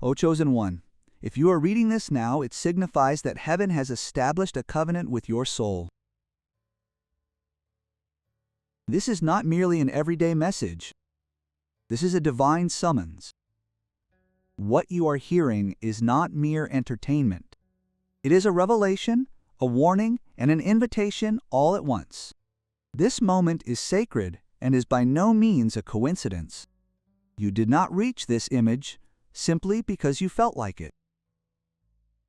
O chosen one, if you are reading this now, it signifies that heaven has established a covenant with your soul. This is not merely an everyday message. This is a divine summons. What you are hearing is not mere entertainment. It is a revelation, a warning, and an invitation all at once. This moment is sacred and is by no means a coincidence. You did not reach this image simply because you felt like it.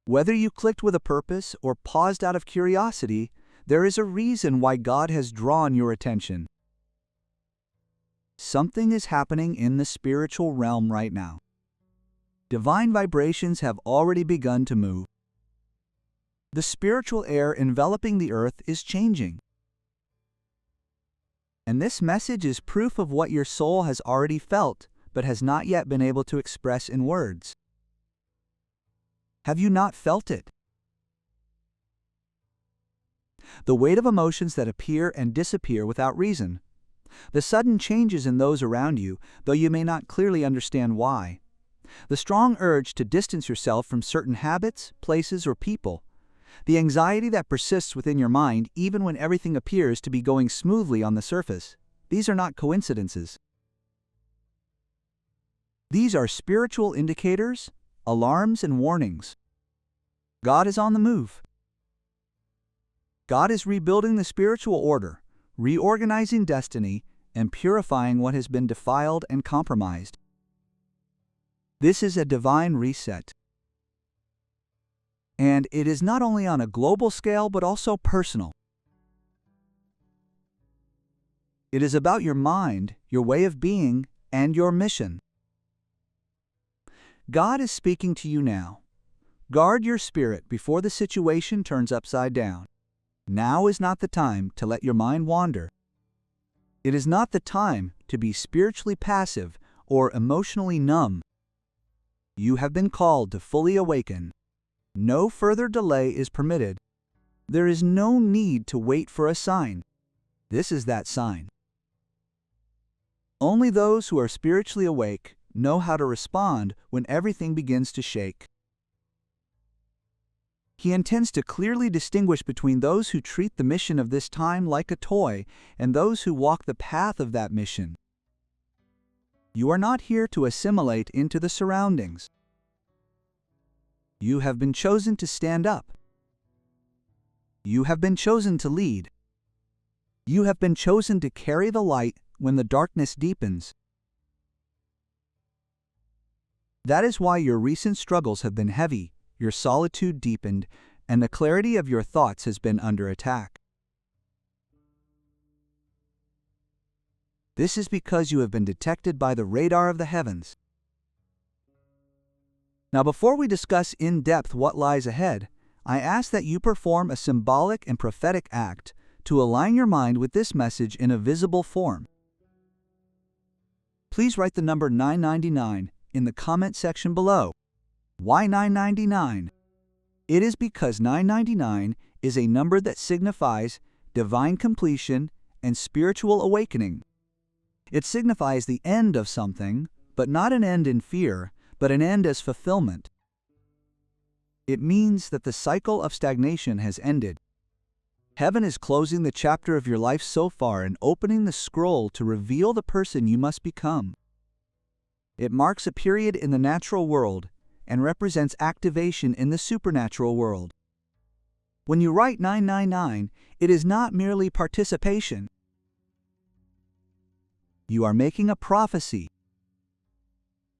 Whether you clicked with a purpose or paused out of curiosity, there is a reason why God has drawn your attention. Something is happening in the spiritual realm right now. Divine vibrations have already begun to move. The spiritual air enveloping the earth is changing. And this message is proof of what your soul has already felt, but has not yet been able to express in words. Have you not felt it? The weight of emotions that appear and disappear without reason. The sudden changes in those around you, though you may not clearly understand why. The strong urge to distance yourself from certain habits, places, or people. The anxiety that persists within your mind even when everything appears to be going smoothly on the surface. These are not coincidences. These are spiritual indicators, alarms, and warnings. God is on the move. God is rebuilding the spiritual order, reorganizing destiny, and purifying what has been defiled and compromised. This is a divine reset. And it is not only on a global scale, but also personal. It is about your mind, your way of being, and your mission. God is speaking to you now. Guard your spirit before the situation turns upside down. Now is not the time to let your mind wander. It is not the time to be spiritually passive or emotionally numb. You have been called to fully awaken. No further delay is permitted. There is no need to wait for a sign. This is that sign. Only those who are spiritually awake know how to respond when everything begins to shake. He intends to clearly distinguish between those who treat the mission of this time like a toy and those who walk the path of that mission. You are not here to assimilate into the surroundings. You have been chosen to stand up. You have been chosen to lead. You have been chosen to carry the light when the darkness deepens. That is why your recent struggles have been heavy, your solitude deepened, and the clarity of your thoughts has been under attack. This is because you have been detected by the radar of the heavens. Now, before we discuss in depth what lies ahead, I ask that you perform a symbolic and prophetic act to align your mind with this message in a visible form. Please write the number 999 in the comment section below. Why 999? It is because 999 is a number that signifies divine completion and spiritual awakening. It signifies the end of something, but not an end in fear, but an end as fulfillment. It means that the cycle of stagnation has ended. Heaven is closing the chapter of your life so far and opening the scroll to reveal the person you must become. It marks a period in the natural world and represents activation in the supernatural world. When you write 999, it is not merely participation. You are making a prophecy.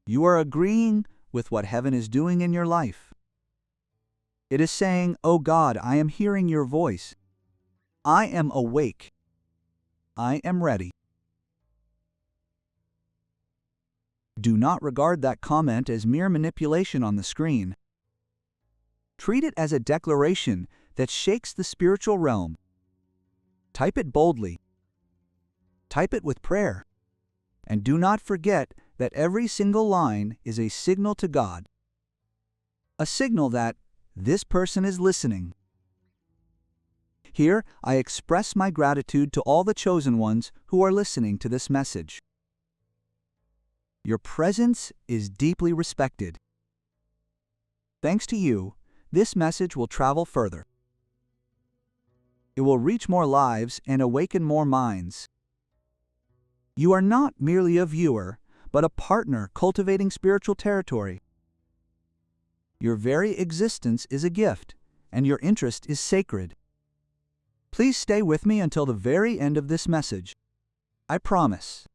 You are agreeing with what heaven is doing in your life. It is saying, "Oh God, I am hearing your voice. I am awake. I am ready." Do not regard that comment as mere manipulation on the screen. Treat it as a declaration that shakes the spiritual realm. Type it boldly. Type it with prayer. And do not forget that every single line is a signal to God. A signal that this person is listening. Here, I express my gratitude to all the chosen ones who are listening to this message. Your presence is deeply respected. Thanks to you, this message will travel further. It will reach more lives and awaken more minds. You are not merely a viewer, but a partner cultivating spiritual territory. Your very existence is a gift, and your interest is sacred. Please stay with me until the very end of this message. I promise.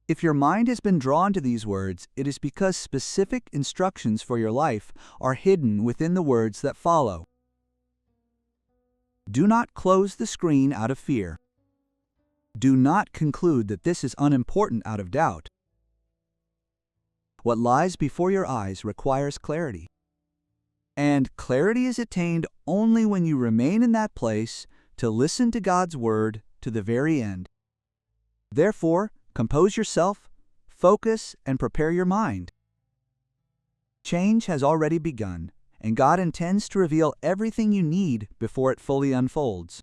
If your mind has been drawn to these words, it is because specific instructions for your life are hidden within the words that follow. Do not close the screen out of fear. Do not conclude that this is unimportant out of doubt. What lies before your eyes requires clarity. And clarity is attained only when you remain in that place to listen to God's word to the very end. Therefore, compose yourself, focus, and prepare your mind. Change has already begun, and God intends to reveal everything you need before it fully unfolds.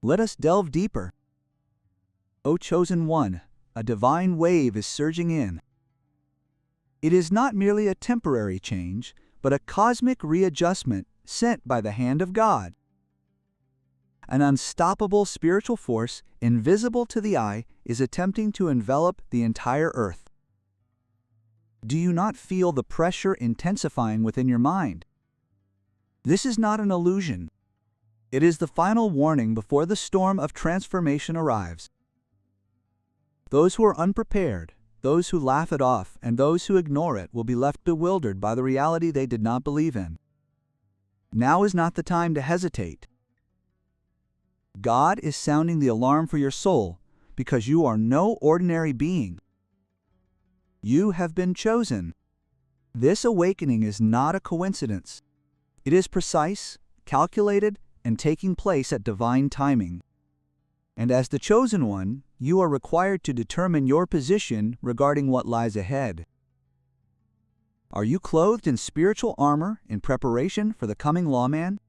Let us delve deeper. O chosen one, a divine wave is surging in. It is not merely a temporary change, but a cosmic readjustment sent by the hand of God. An unstoppable spiritual force, invisible to the eye, is attempting to envelop the entire earth. Do you not feel the pressure intensifying within your mind? This is not an illusion. It is the final warning before the storm of transformation arrives. Those who are unprepared, those who laugh it off, and those who ignore it will be left bewildered by the reality they did not believe in. Now is not the time to hesitate. God is sounding the alarm for your soul because you are no ordinary being. You have been chosen. This awakening is not a coincidence. It is precise, calculated, and taking place at divine timing. And as the chosen one, you are required to determine your position regarding what lies ahead. Are you clothed in spiritual armor in preparation for the coming lawman?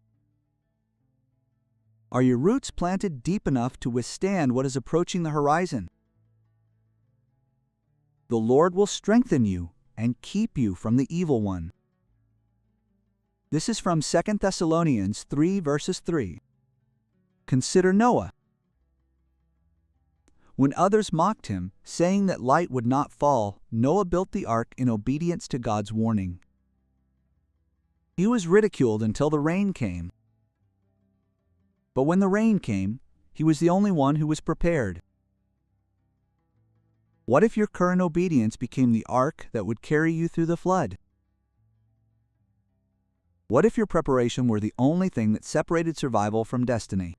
Are your roots planted deep enough to withstand what is approaching the horizon? The Lord will strengthen you and keep you from the evil one. This is from 2 Thessalonians 3 verses 3. Consider Noah. When others mocked him, saying that light would not fall, Noah built the ark in obedience to God's warning. He was ridiculed until the rain came. But when the rain came, he was the only one who was prepared. What if your current obedience became the ark that would carry you through the flood? What if your preparation were the only thing that separated survival from destiny?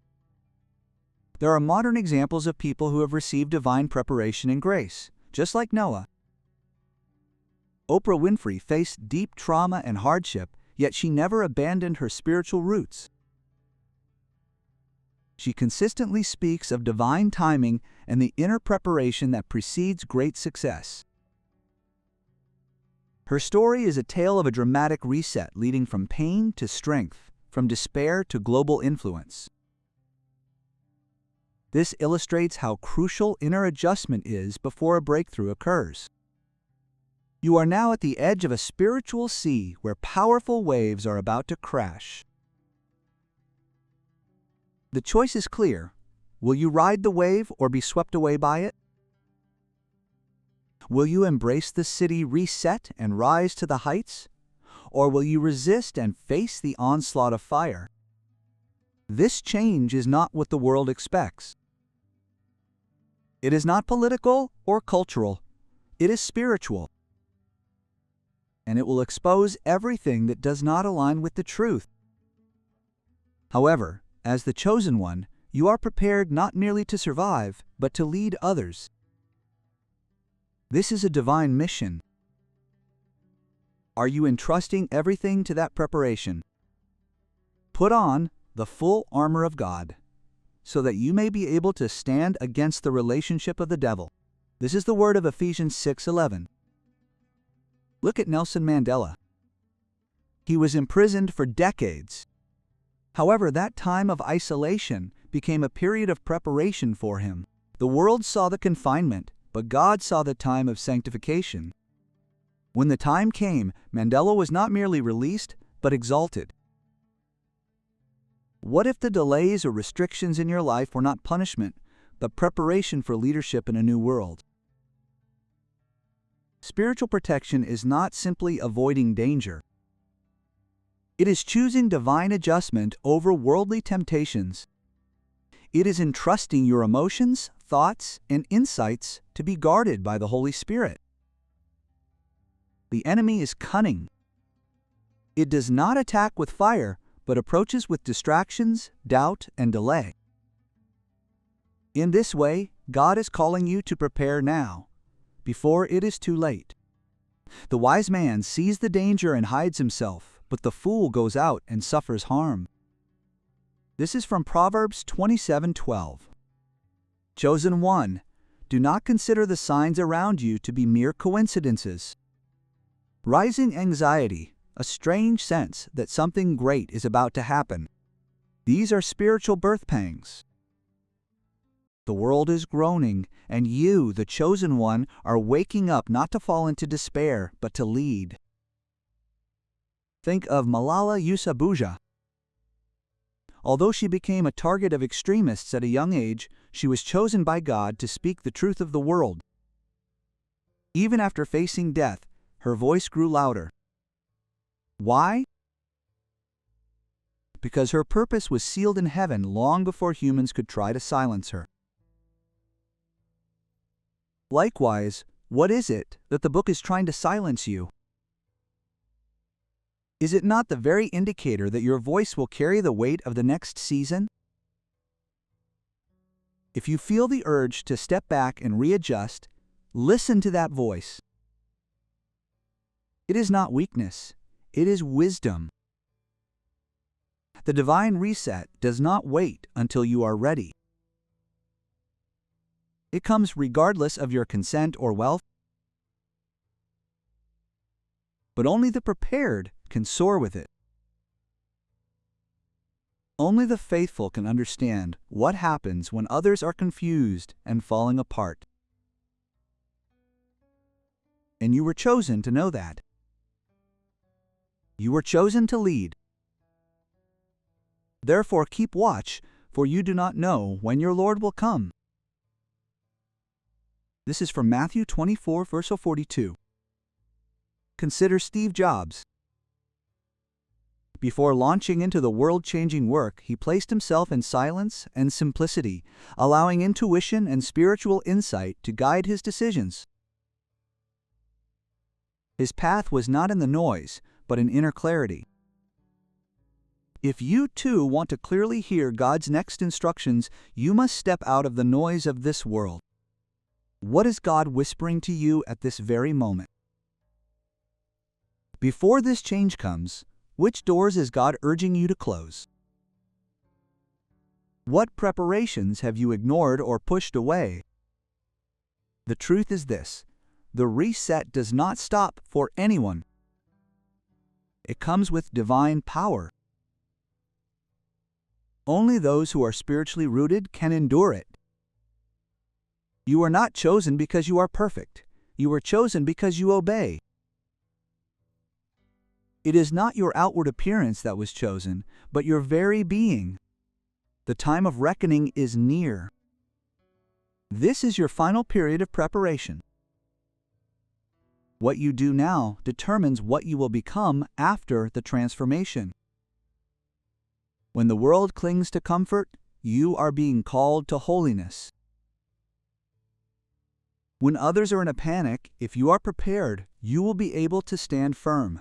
There are modern examples of people who have received divine preparation and grace, just like Noah. Oprah Winfrey faced deep trauma and hardship, yet she never abandoned her spiritual roots. She consistently speaks of divine timing and the inner preparation that precedes great success. Her story is a tale of a dramatic reset leading from pain to strength, from despair to global influence. This illustrates how crucial inner adjustment is before a breakthrough occurs. You are now at the edge of a spiritual sea where powerful waves are about to crash. The choice is clear. Will you ride the wave or be swept away by it? Will you embrace the city reset and rise to the heights? Or will you resist and face the onslaught of fire? This change is not what the world expects. It is not political or cultural. It is spiritual. And it will expose everything that does not align with the truth. However, as the chosen one, you are prepared not merely to survive, but to lead others. This is a divine mission. Are you entrusting everything to that preparation? Put on the full armor of God, so that you may be able to stand against the relationship of the devil. This is the word of Ephesians 6:11. Look at Nelson Mandela. He was imprisoned for decades. However, that time of isolation became a period of preparation for him. The world saw the confinement, but God saw the time of sanctification. When the time came, Mandela was not merely released, but exalted. What if the delays or restrictions in your life were not punishment, but preparation for leadership in a new world? Spiritual protection is not simply avoiding danger. It is choosing divine adjustment over worldly temptations. It is entrusting your emotions, thoughts, and insights to be guarded by the Holy Spirit. The enemy is cunning. It does not attack with fire, but approaches with distractions, doubt, and delay. In this way, God is calling you to prepare now, before it is too late. The wise man sees the danger and hides himself, but the fool goes out and suffers harm. This is from Proverbs 27:12. Chosen one, do not consider the signs around you to be mere coincidences. Rising anxiety, a strange sense that something great is about to happen. These are spiritual birth pangs. The world is groaning, and you, the chosen one, are waking up not to fall into despair, but to lead. Think of Malala Yousafzai. Although she became a target of extremists at a young age, she was chosen by God to speak the truth of the world. Even after facing death, her voice grew louder. Why? Because her purpose was sealed in heaven long before humans could try to silence her. Likewise, what is it that the book is trying to silence you? Is it not the very indicator that your voice will carry the weight of the next season? If you feel the urge to step back and readjust, listen to that voice. It is not weakness, it is wisdom. The divine reset does not wait until you are ready. It comes regardless of your consent or wealth. But only the prepared can soar with it. Only the faithful can understand what happens when others are confused and falling apart. And you were chosen to know that. You were chosen to lead. Therefore keep watch, for you do not know when your Lord will come. This is from Matthew 24, verse 42. Consider Steve Jobs. Before launching into the world-changing work, he placed himself in silence and simplicity, allowing intuition and spiritual insight to guide his decisions. His path was not in the noise, but in inner clarity. If you too want to clearly hear God's next instructions, you must step out of the noise of this world. What is God whispering to you at this very moment? Before this change comes, which doors is God urging you to close? What preparations have you ignored or pushed away? The truth is this: the reset does not stop for anyone. It comes with divine power. Only those who are spiritually rooted can endure it. You are not chosen because you are perfect. You are chosen because you obey. It is not your outward appearance that was chosen, but your very being. The time of reckoning is near. This is your final period of preparation. What you do now determines what you will become after the transformation. When the world clings to comfort, you are being called to holiness. When others are in a panic, if you are prepared, you will be able to stand firm.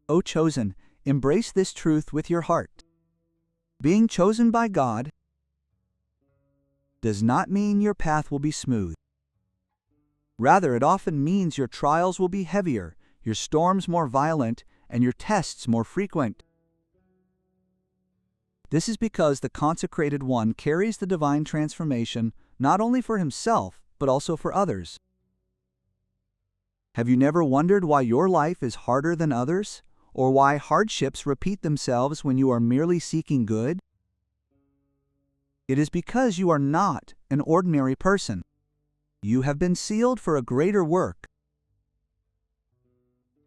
O chosen, embrace this truth with your heart. Being chosen by God does not mean your path will be smooth. Rather, it often means your trials will be heavier, your storms more violent, and your tests more frequent. This is because the consecrated one carries the divine transformation not only for himself, but also for others. Have you never wondered why your life is harder than others, or why hardships repeat themselves when you are merely seeking good? It is because you are not an ordinary person. You have been sealed for a greater work.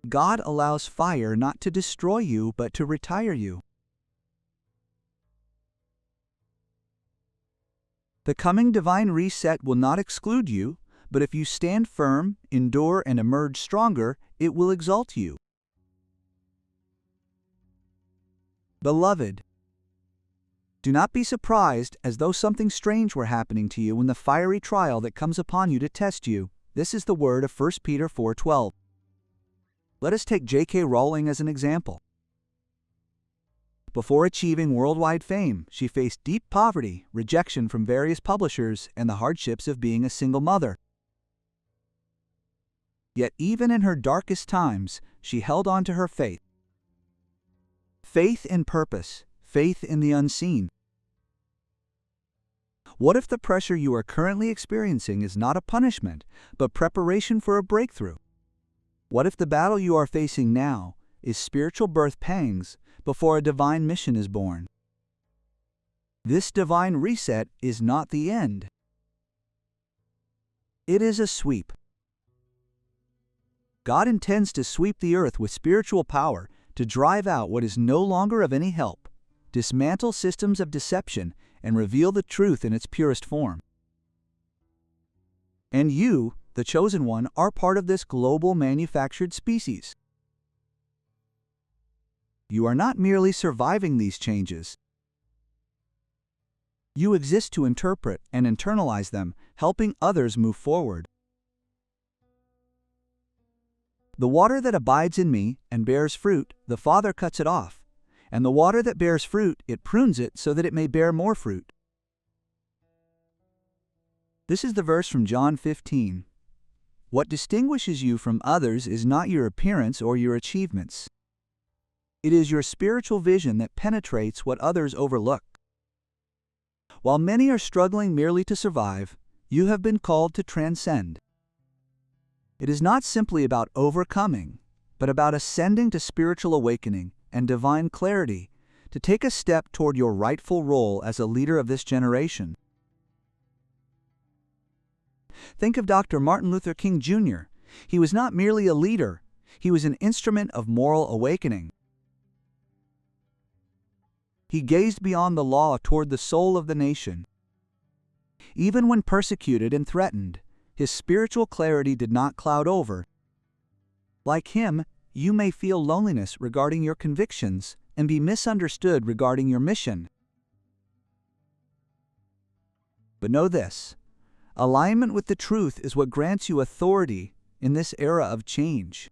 God allows fire not to destroy you, but to retire you. The coming divine reset will not exclude you, but if you stand firm, endure, and emerge stronger, it will exalt you. Beloved, do not be surprised as though something strange were happening to you in the fiery trial that comes upon you to test you. This is the word of 1 Peter 4:12. Let us take J.K. Rowling as an example. Before achieving worldwide fame, she faced deep poverty, rejection from various publishers, and the hardships of being a single mother. Yet even in her darkest times, she held on to her faith. Faith in purpose, faith in the unseen. What if the pressure you are currently experiencing is not a punishment, but preparation for a breakthrough? What if the battle you are facing now is spiritual birth pangs before a divine mission is born? This divine reset is not the end. It is a sweep. God intends to sweep the earth with spiritual power to drive out what is no longer of any help, dismantle systems of deception, and reveal the truth in its purest form. And you, the chosen one, are part of this global manufactured species. You are not merely surviving these changes. You exist to interpret and internalize them, helping others move forward. The water that abides in me and bears fruit, the Father cuts it off, and the water that bears fruit, it prunes it so that it may bear more fruit. This is the verse from John 15. What distinguishes you from others is not your appearance or your achievements. It is your spiritual vision that penetrates what others overlook. While many are struggling merely to survive, you have been called to transcend. It is not simply about overcoming, but about ascending to spiritual awakening and divine clarity to take a step toward your rightful role as a leader of this generation. Think of Dr. Martin Luther King Jr. He was not merely a leader, he was an instrument of moral awakening. He gazed beyond the law toward the soul of the nation. Even when persecuted and threatened, his spiritual clarity did not cloud over. Like him, you may feel loneliness regarding your convictions and be misunderstood regarding your mission. But know this: alignment with the truth is what grants you authority in this era of change.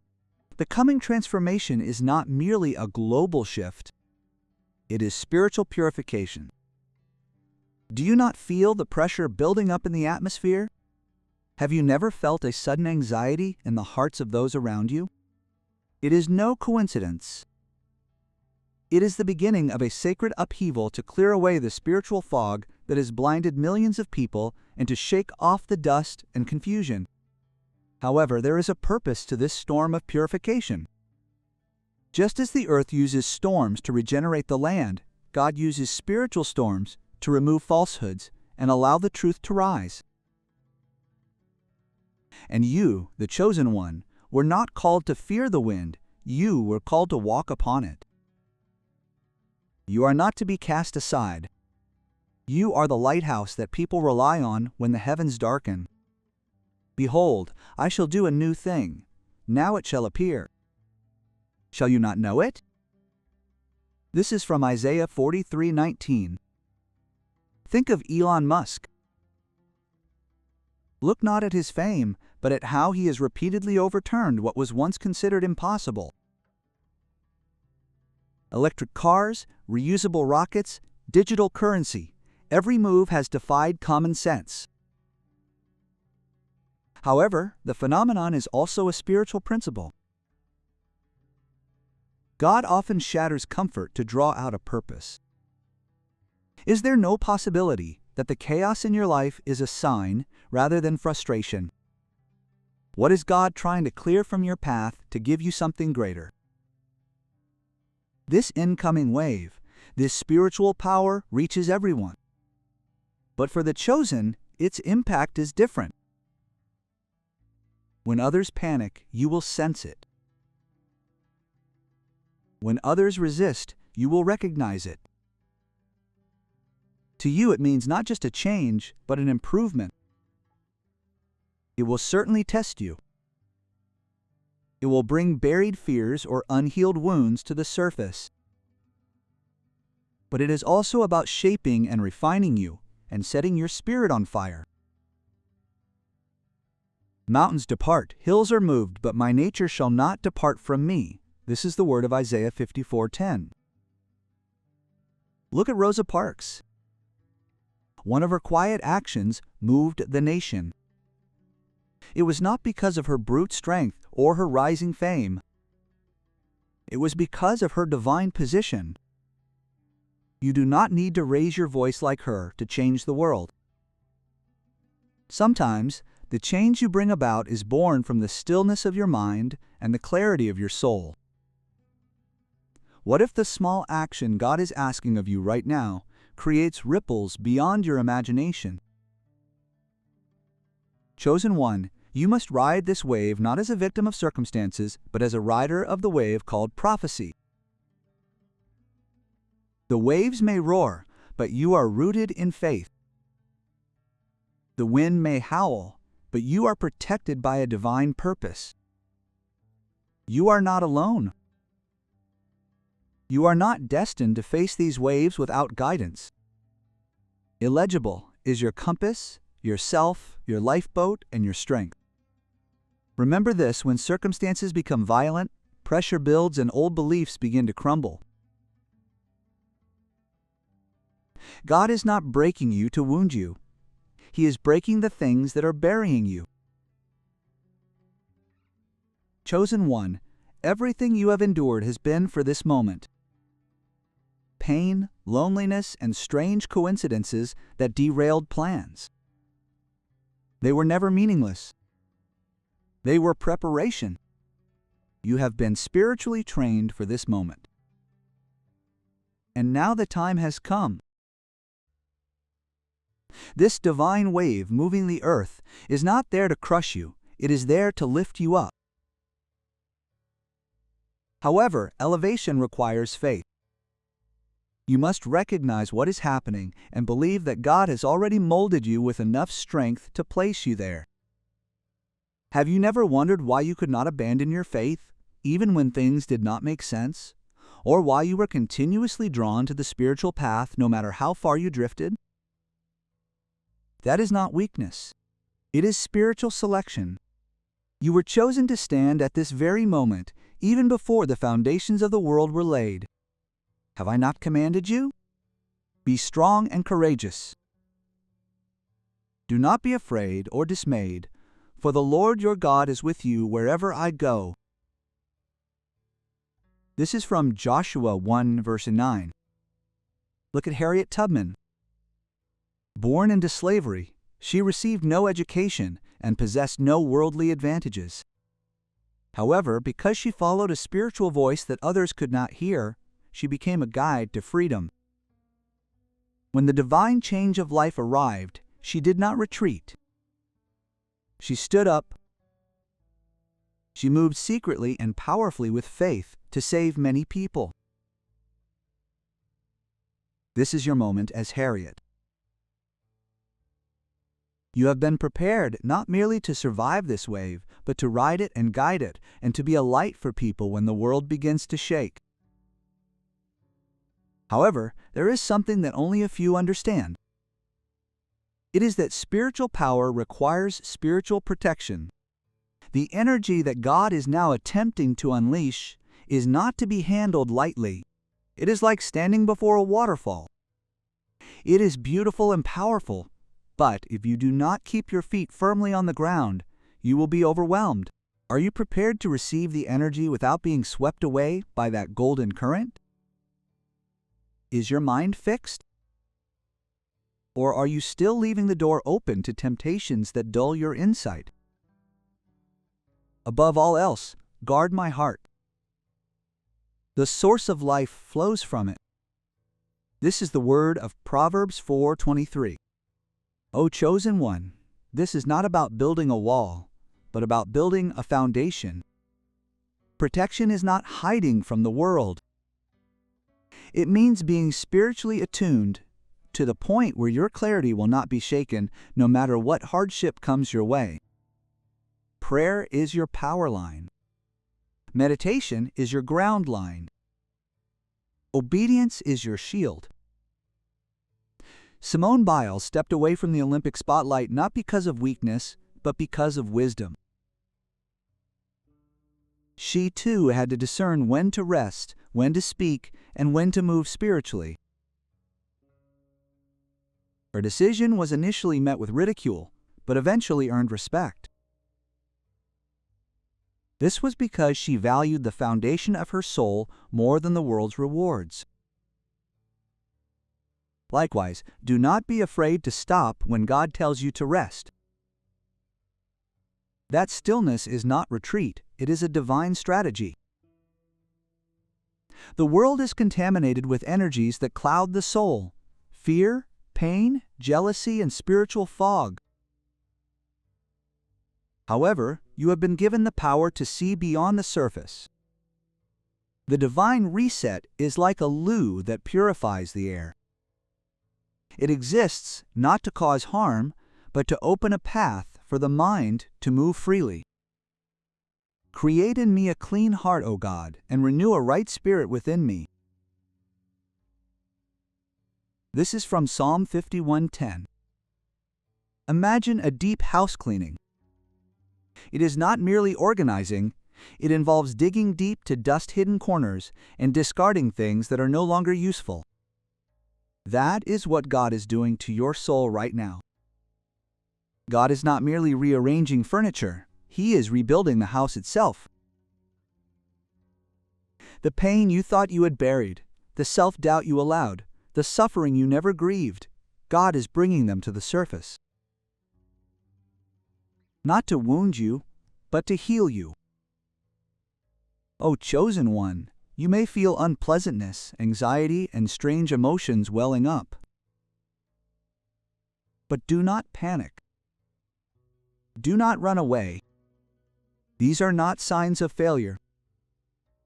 The coming transformation is not merely a global shift, it is spiritual purification. Do you not feel the pressure building up in the atmosphere? Have you never felt a sudden anxiety in the hearts of those around you? It is no coincidence. It is the beginning of a sacred upheaval to clear away the spiritual fog that has blinded millions of people and to shake off the dust and confusion. However, there is a purpose to this storm of purification. Just as the earth uses storms to regenerate the land, God uses spiritual storms to remove falsehoods and allow the truth to rise. And you, the chosen one, were not called to fear the wind, you were called to walk upon it. You are not to be cast aside. You are the lighthouse that people rely on when the heavens darken. Behold, I shall do a new thing. Now it shall appear. Shall you not know it? This is from Isaiah 43:19. Think of Elon Musk. Look not at his fame, but at how he has repeatedly overturned what was once considered impossible. Electric cars, reusable rockets, digital currency. Every move has defied common sense. However, the phenomenon is also a spiritual principle. God often shatters comfort to draw out a purpose. Is there no possibility that the chaos in your life is a sign rather than frustration? What is God trying to clear from your path to give you something greater? This incoming wave, this spiritual power reaches everyone. But for the chosen, its impact is different. When others panic, you will sense it. When others resist, you will recognize it. To you, it means not just a change, but an improvement. It will certainly test you. It will bring buried fears or unhealed wounds to the surface. But it is also about shaping and refining you and setting your spirit on fire. Mountains depart, hills are moved, but my nature shall not depart from me. This is the word of Isaiah 54:10. Look at Rosa Parks. One of her quiet actions moved the nation. It was not because of her brute strength or her rising fame. It was because of her divine position. You do not need to raise your voice like her to change the world. Sometimes, the change you bring about is born from the stillness of your mind and the clarity of your soul. What if the small action God is asking of you right now creates ripples beyond your imagination? Chosen one, you must ride this wave not as a victim of circumstances, but as a rider of the wave called prophecy. The waves may roar, but you are rooted in faith. The wind may howl, but you are protected by a divine purpose. You are not alone. You are not destined to face these waves without guidance. Illegible is your compass, your self, your lifeboat, and your strength. Remember this when circumstances become violent, pressure builds, and old beliefs begin to crumble. God is not breaking you to wound you. He is breaking the things that are burying you. Chosen one, everything you have endured has been for this moment. Pain, loneliness, and strange coincidences that derailed plans. They were never meaningless. They were preparation. You have been spiritually trained for this moment. And now the time has come. This divine wave moving the earth is not there to crush you, it is there to lift you up. However, elevation requires faith. You must recognize what is happening and believe that God has already molded you with enough strength to place you there. Have you never wondered why you could not abandon your faith, even when things did not make sense? Or why you were continuously drawn to the spiritual path no matter how far you drifted? That is not weakness. It is spiritual selection. You were chosen to stand at this very moment, even before the foundations of the world were laid. Have I not commanded you? Be strong and courageous. Do not be afraid or dismayed, for the Lord your God is with you wherever I go. This is from Joshua 1 verse 9. Look at Harriet Tubman. Born into slavery, she received no education and possessed no worldly advantages. However, because she followed a spiritual voice that others could not hear, she became a guide to freedom. When the divine change of life arrived, she did not retreat. She stood up. She moved secretly and powerfully with faith to save many people. This is your moment as Harriet. You have been prepared not merely to survive this wave, but to ride it and guide it, and to be a light for people when the world begins to shake. However, there is something that only a few understand. It is that spiritual power requires spiritual protection. The energy that God is now attempting to unleash is not to be handled lightly. It is like standing before a waterfall. It is beautiful and powerful, but if you do not keep your feet firmly on the ground, you will be overwhelmed. Are you prepared to receive the energy without being swept away by that golden current? Is your mind fixed? Or are you still leaving the door open to temptations that dull your insight? Above all else, guard my heart. The source of life flows from it. This is the word of Proverbs 4:23. O chosen one, this is not about building a wall, but about building a foundation. Protection is not hiding from the world. It means being spiritually attuned to the point where your clarity will not be shaken no matter what hardship comes your way. Prayer is your power line. Meditation is your ground line. Obedience is your shield. Simone Biles stepped away from the Olympic spotlight not because of weakness, but because of wisdom. She too had to discern when to rest, when to speak, and when to move spiritually. Her decision was initially met with ridicule, but eventually earned respect. This was because she valued the foundation of her soul more than the world's rewards. Likewise, do not be afraid to stop when God tells you to rest. That stillness is not retreat, it is a divine strategy. The world is contaminated with energies that cloud the soul: fear, pain, jealousy, and spiritual fog. However, you have been given the power to see beyond the surface. The divine reset is like a loo that purifies the air. It exists not to cause harm, but to open a path for the mind to move freely. Create in me a clean heart, O God, and renew a right spirit within me. This is from Psalm 51:10. Imagine a deep house cleaning. It is not merely organizing, it involves digging deep to dust-hidden corners and discarding things that are no longer useful. That is what God is doing to your soul right now. God is not merely rearranging furniture, He is rebuilding the house itself. The pain you thought you had buried, the self-doubt you allowed, the suffering you never grieved, God is bringing them to the surface. Not to wound you, but to heal you. O chosen one, you may feel unpleasantness, anxiety, and strange emotions welling up. But do not panic. Do not run away. These are not signs of failure.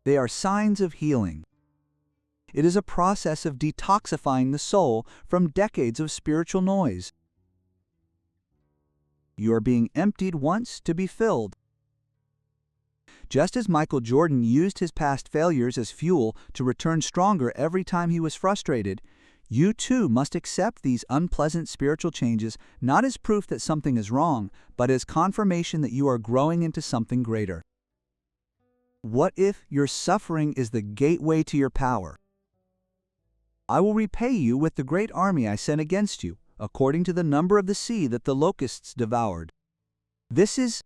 They are signs of healing. It is a process of detoxifying the soul from decades of spiritual noise. You are being emptied once to be filled. Just as Michael Jordan used his past failures as fuel to return stronger every time he was frustrated, you too must accept these unpleasant spiritual changes not as proof that something is wrong, but as confirmation that you are growing into something greater. What if your suffering is the gateway to your power? I will repay you with the great army I sent against you, according to the number of the sea that the locusts devoured. This is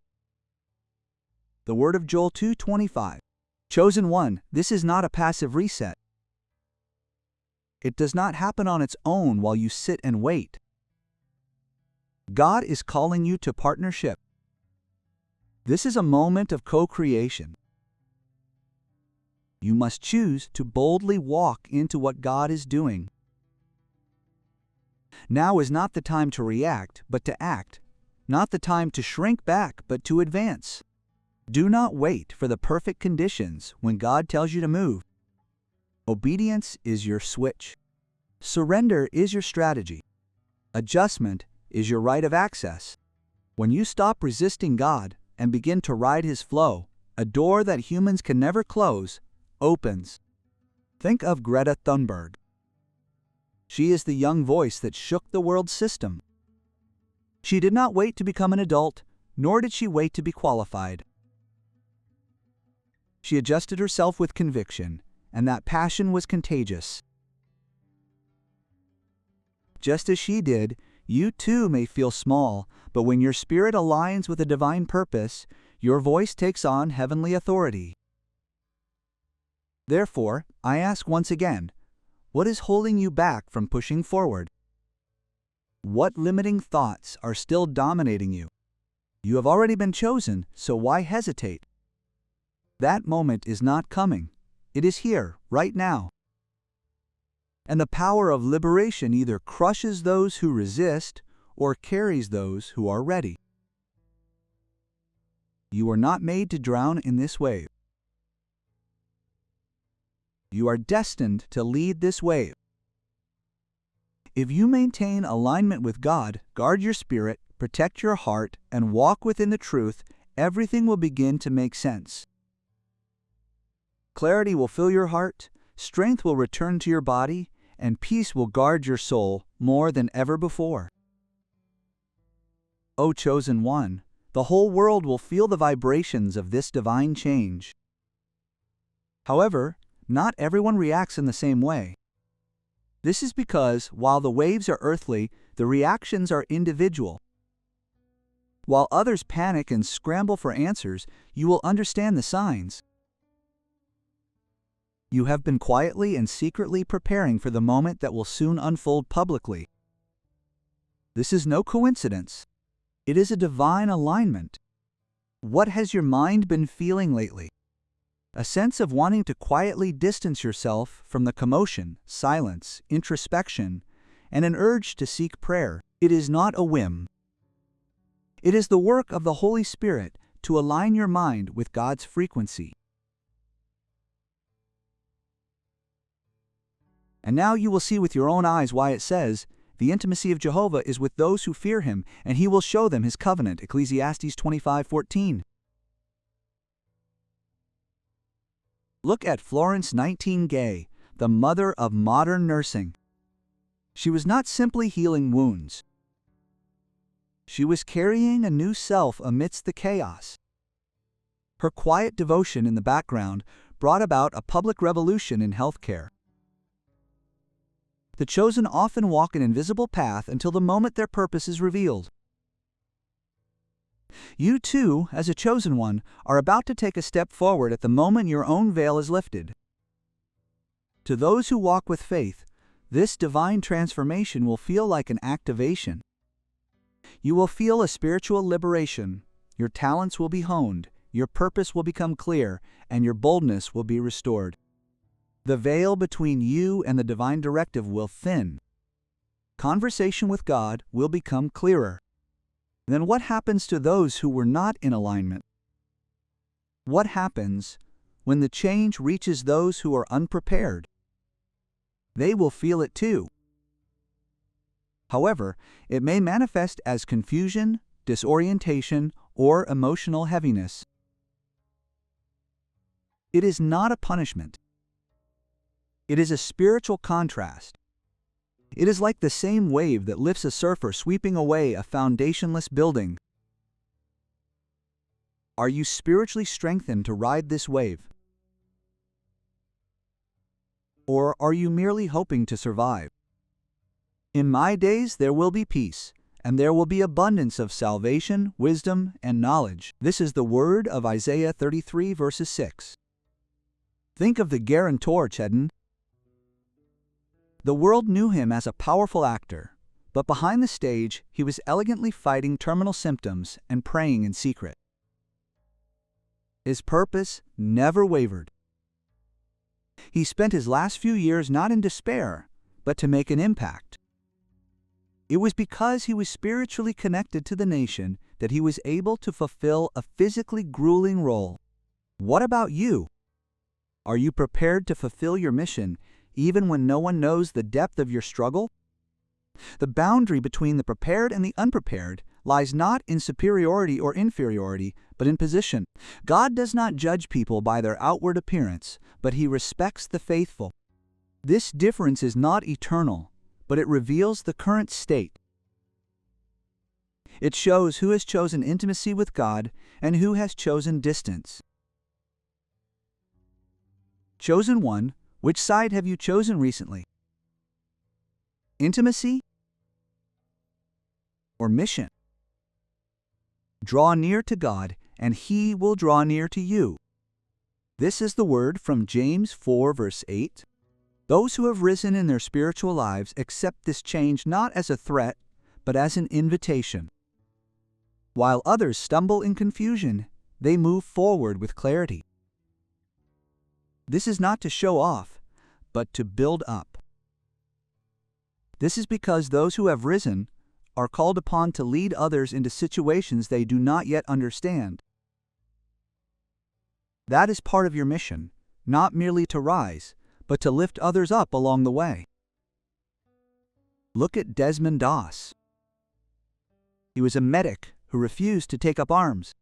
the word of Joel 2:25. Chosen one, this is not a passive reset. It does not happen on its own while you sit and wait. God is calling you to partnership. This is a moment of co-creation. You must choose to boldly walk into what God is doing. Now is not the time to react, but to act, not the time to shrink back, but to advance. Do not wait for the perfect conditions when God tells you to move. Obedience is your switch. Surrender is your strategy. Adjustment is your right of access. When you stop resisting God and begin to ride His flow, a door that humans can never close opens. Think of Greta Thunberg. She is the young voice that shook the world system. She did not wait to become an adult, nor did she wait to be qualified. She adjusted herself with conviction, and that passion was contagious. Just as she did, you too may feel small, but when your spirit aligns with a divine purpose, your voice takes on heavenly authority. Therefore, I ask once again, what is holding you back from pushing forward? What limiting thoughts are still dominating you? You have already been chosen, so why hesitate? That moment is not coming. It is here, right now. And the power of liberation either crushes those who resist or carries those who are ready. You are not made to drown in this wave. You are destined to lead this wave. If you maintain alignment with God, guard your spirit, protect your heart, and walk within the truth, everything will begin to make sense. Clarity will fill your heart, strength will return to your body, and peace will guard your soul more than ever before. O chosen one, the whole world will feel the vibrations of this divine change. However, not everyone reacts in the same way. This is because, while the waves are earthly, the reactions are individual. While others panic and scramble for answers, you will understand the signs. You have been quietly and secretly preparing for the moment that will soon unfold publicly. This is no coincidence. It is a divine alignment. What has your mind been feeling lately? A sense of wanting to quietly distance yourself from the commotion, silence, introspection, and an urge to seek prayer. It is not a whim. It is the work of the Holy Spirit to align your mind with God's frequency. And now you will see with your own eyes why it says, "The intimacy of Jehovah is with those who fear him, and he will show them his covenant." Ecclesiastes 25:14. Look at Florence Nightingale, the mother of modern nursing. She was not simply healing wounds. She was carrying a new self amidst the chaos. Her quiet devotion in the background brought about a public revolution in healthcare. The chosen often walk an invisible path until the moment their purpose is revealed. You too, as a chosen one, are about to take a step forward at the moment your own veil is lifted. To those who walk with faith, this divine transformation will feel like an activation. You will feel a spiritual liberation, your talents will be honed, your purpose will become clear, and your boldness will be restored. The veil between you and the divine directive will thin. Conversation with God will become clearer. Then what happens to those who were not in alignment? What happens when the change reaches those who are unprepared? They will feel it too. However, it may manifest as confusion, disorientation, or emotional heaviness. It is not a punishment. It is a spiritual contrast. It is like the same wave that lifts a surfer sweeping away a foundationless building. Are you spiritually strengthened to ride this wave? Or are you merely hoping to survive? In my days there will be peace, and there will be abundance of salvation, wisdom, and knowledge. This is the word of Isaiah 33 verses 6. Think of the guarantor, Chedden. The world knew him as a powerful actor, but behind the stage he was elegantly fighting terminal symptoms and praying in secret. His purpose never wavered. He spent his last few years not in despair, but to make an impact. It was because he was spiritually connected to the nation that he was able to fulfill a physically grueling role. What about you? Are you prepared to fulfill your mission even when no one knows the depth of your struggle? The boundary between the prepared and the unprepared lies not in superiority or inferiority, but in position. God does not judge people by their outward appearance, but he respects the faithful. This difference is not eternal, but it reveals the current state. It shows who has chosen intimacy with God and who has chosen distance. Chosen one, which side have you chosen recently? Intimacy or mission? Draw near to God, and he will draw near to you. This is the word from James 4 verse 8. Those who have risen in their spiritual lives accept this change not as a threat, but as an invitation. While others stumble in confusion, they move forward with clarity. This is not to show off, but to build up. This is because those who have risen are called upon to lead others into situations they do not yet understand. That is part of your mission, not merely to rise, but to lift others up along the way. Look at Desmond Doss. He was a medic who refused to take up arms.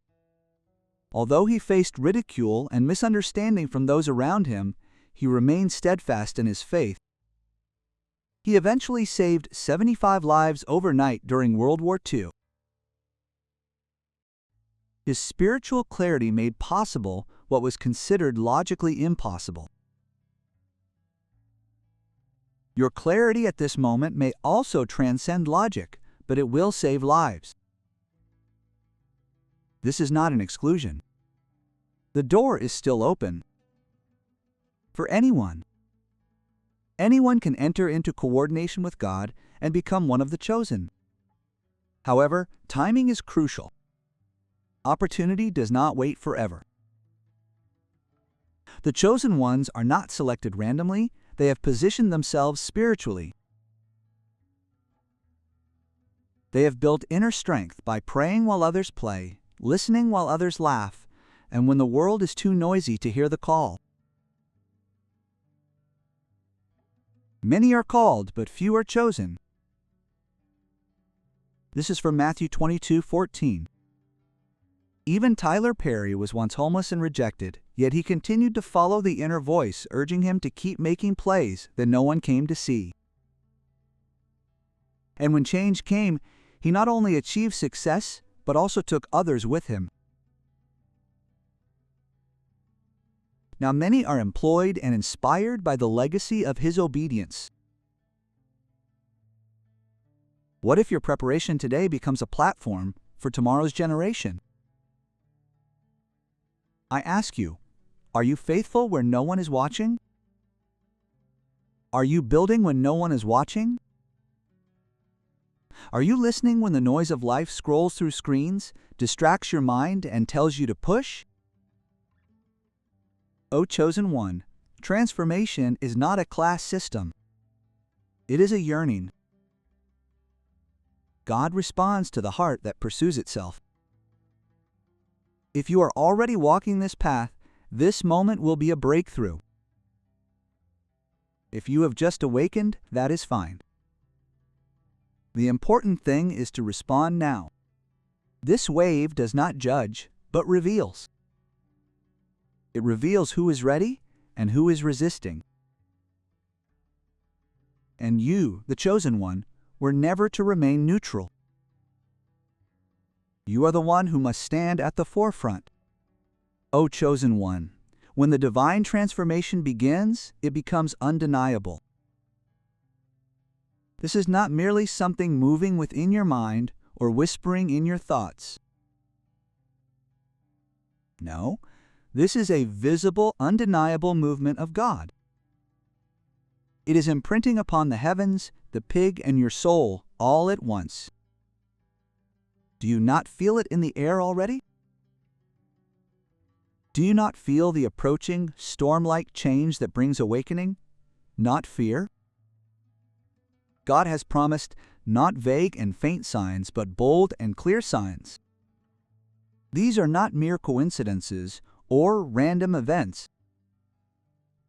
Although he faced ridicule and misunderstanding from those around him, he remained steadfast in his faith. He eventually saved 75 lives overnight during World War II. His spiritual clarity made possible what was considered logically impossible. Your clarity at this moment may also transcend logic, but it will save lives. This is not an exclusion. The door is still open for anyone. Anyone can enter into coordination with God and become one of the chosen. However, timing is crucial. Opportunity does not wait forever. The chosen ones are not selected randomly, they have positioned themselves spiritually. They have built inner strength by praying while others play, listening while others laugh, and when the world is too noisy to hear the call. Many are called, but few are chosen. This is from Matthew 22:14. Even Tyler Perry was once homeless and rejected, yet he continued to follow the inner voice urging him to keep making plays that no one came to see. And when change came, he not only achieved success, but also took others with him. Now many are employed and inspired by the legacy of his obedience. What if your preparation today becomes a platform for tomorrow's generation? I ask you, are you faithful where no one is watching? Are you building when no one is watching? Are you listening when the noise of life scrolls through screens, distracts your mind, and tells you to push? O chosen one, transformation is not a class system. It is a yearning. God responds to the heart that pursues itself. If you are already walking this path, this moment will be a breakthrough. If you have just awakened, that is fine. The important thing is to respond now. This wave does not judge, but reveals. It reveals who is ready and who is resisting. And you, the chosen one, were never to remain neutral. You are the one who must stand at the forefront. O chosen one, when the divine transformation begins, it becomes undeniable. This is not merely something moving within your mind or whispering in your thoughts. No, this is a visible, undeniable movement of God. It is imprinting upon the heavens, the pig, and your soul all at once. Do you not feel it in the air already? Do you not feel the approaching, storm-like change that brings awakening, not fear? God has promised not vague and faint signs, but bold and clear signs. These are not mere coincidences or random events.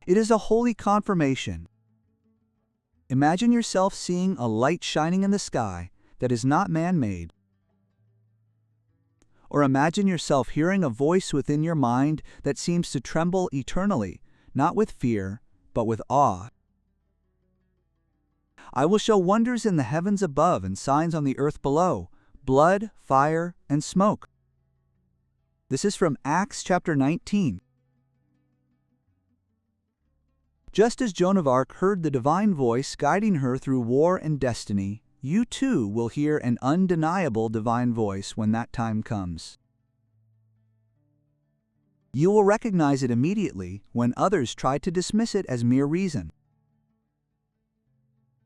It is a holy confirmation. Imagine yourself seeing a light shining in the sky that is not man-made. Or imagine yourself hearing a voice within your mind that seems to tremble eternally, not with fear, but with awe. I will show wonders in the heavens above and signs on the earth below, blood, fire, and smoke. This is from Acts chapter 19. Just as Joan of Arc heard the divine voice guiding her through war and destiny, you too will hear an undeniable divine voice when that time comes. You will recognize it immediately when others try to dismiss it as mere reason.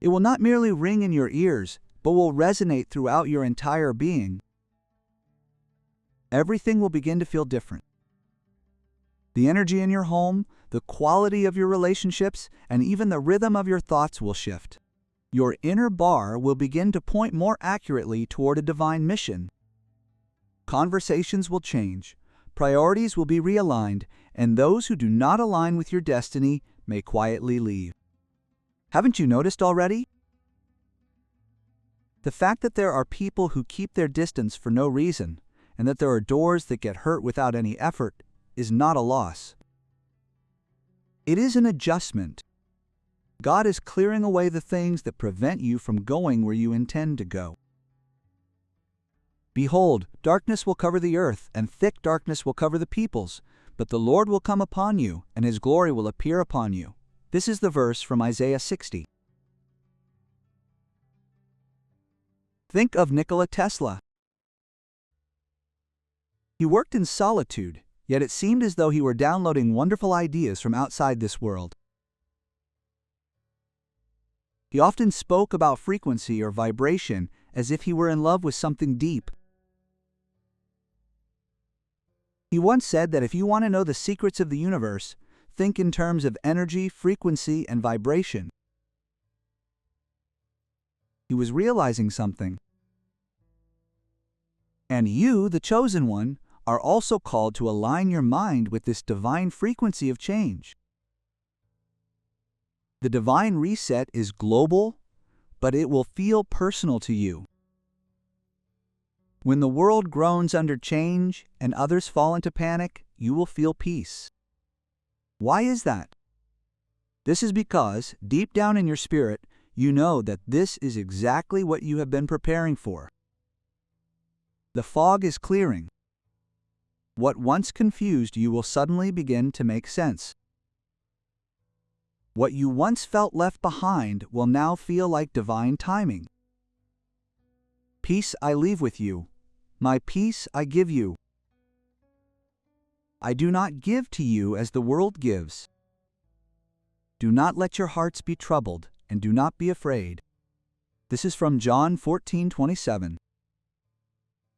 It will not merely ring in your ears, but will resonate throughout your entire being. Everything will begin to feel different. The energy in your home, the quality of your relationships, and even the rhythm of your thoughts will shift. Your inner bar will begin to point more accurately toward a divine mission. Conversations will change. priorities will be realigned, and those who do not align with your destiny may quietly leave. Haven't you noticed already? The fact that there are people who keep their distance for no reason, and that there are doors that get hurt without any effort, is not a loss. It is an adjustment. God is clearing away the things that prevent you from going where you intend to go. Behold, darkness will cover the earth, and thick darkness will cover the peoples, but the Lord will come upon you, and His glory will appear upon you. This is the verse from Isaiah 60. Think of Nikola Tesla. He worked in solitude, yet it seemed as though he were downloading wonderful ideas from outside this world. He often spoke about frequency or vibration as if he were in love with something deep. He once said that if you want to know the secrets of the universe, think in terms of energy, frequency, and vibration. He was realizing something. And you, the chosen one, are also called to align your mind with this divine frequency of change. The divine reset is global, but it will feel personal to you. When the world groans under change and others fall into panic, you will feel peace. Why is that? This is because, deep down in your spirit, you know that this is exactly what you have been preparing for. The fog is clearing. What once confused you will suddenly begin to make sense. What you once felt left behind will now feel like divine timing. Peace I leave with you. My peace I give you. I do not give to you as the world gives. Do not let your hearts be troubled, and do not be afraid. This is from John 14:27.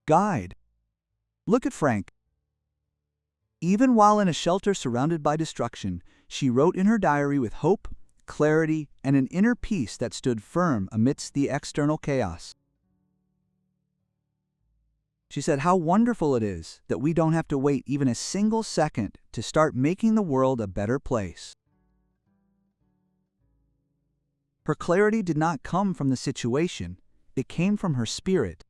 Guide. Look at Frank. Even while in a shelter surrounded by destruction, she wrote in her diary with hope, clarity, and an inner peace that stood firm amidst the external chaos. She said how wonderful it is that we don't have to wait even a single second to start making the world a better place. Her clarity did not come from the situation, it came from her spirit.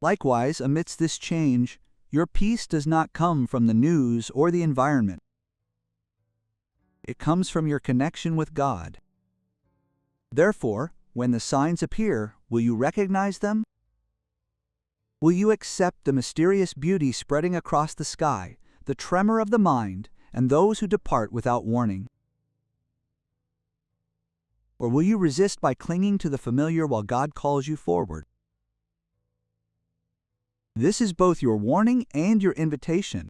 Likewise, amidst this change, your peace does not come from the news or the environment. It comes from your connection with God. Therefore, when the signs appear, will you recognize them? Will you accept the mysterious beauty spreading across the sky, the tremor of the mind, and those who depart without warning? Or will you resist by clinging to the familiar while God calls you forward? This is both your warning and your invitation.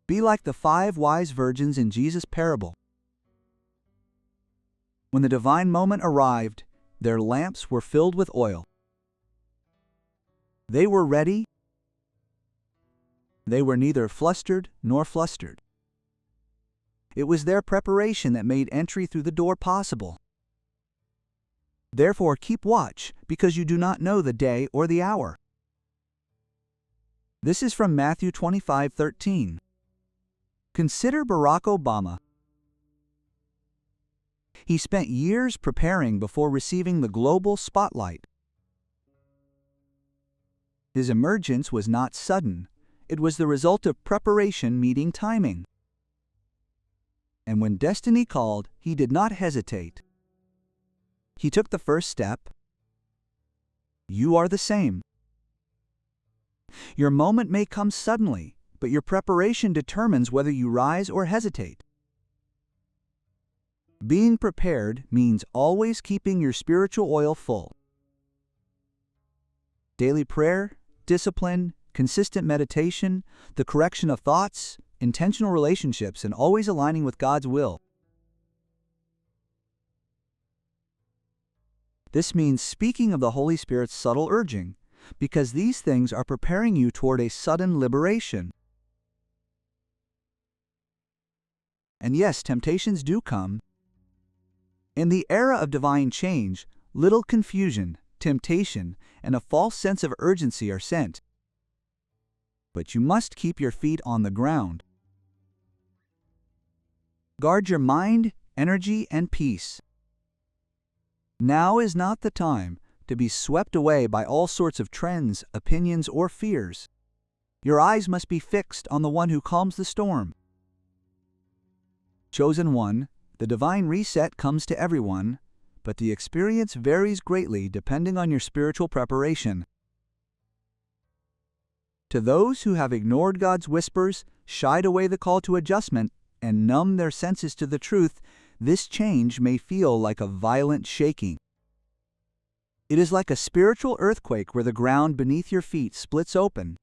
Be like the 5 wise virgins in Jesus' parable. When the divine moment arrived, their lamps were filled with oil. They were ready. They were neither flustered nor flustered. It was their preparation that made entry through the door possible. Therefore, keep watch, because you do not know the day or the hour. This is from Matthew 25:13. Consider Barack Obama. He spent years preparing before receiving the global spotlight. His emergence was not sudden. It was the result of preparation meeting timing. And when destiny called, he did not hesitate. He took the first step. You are the same. Your moment may come suddenly, but your preparation determines whether you rise or hesitate. Being prepared means always keeping your spiritual oil full. Daily prayer, discipline, consistent meditation, the correction of thoughts, intentional relationships, and always aligning with God's will. This means speaking of the Holy Spirit's subtle urging, because these things are preparing you toward a sudden liberation. And yes, temptations do come. In the era of divine change, little confusion, temptation, and a false sense of urgency are sent. but you must keep your feet on the ground. Guard your mind, energy, and peace. Now is not the time to be swept away by all sorts of trends, opinions, or fears. Your eyes must be fixed on the one who calms the storm. Chosen one, the divine reset comes to everyone, but the experience varies greatly depending on your spiritual preparation. To those who have ignored God's whispers, shied away the call to adjustment, and numbed their senses to the truth, this change may feel like a violent shaking. It is like a spiritual earthquake where the ground beneath your feet splits open.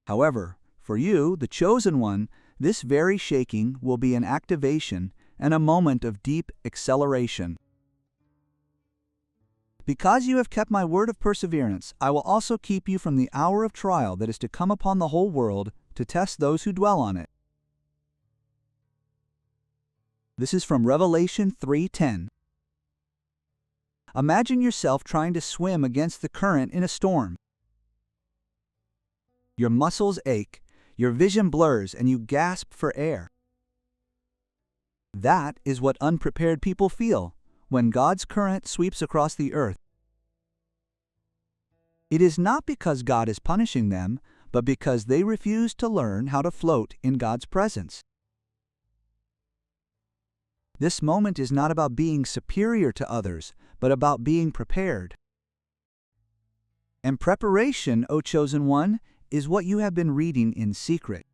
However, for you, the chosen one, this very shaking will be an activation and a moment of deep acceleration. Because you have kept my word of perseverance, I will also keep you from the hour of trial that is to come upon the whole world to test those who dwell on it. This is from Revelation 3:10. Imagine yourself trying to swim against the current in a storm. Your muscles ache, your vision blurs, and you gasp for air. That is what unprepared people feel when God's current sweeps across the earth. It is not because God is punishing them, but because they refuse to learn how to float in God's presence. This moment is not about being superior to others, but about being prepared. And preparation, O chosen one, is what you have been reading in secret.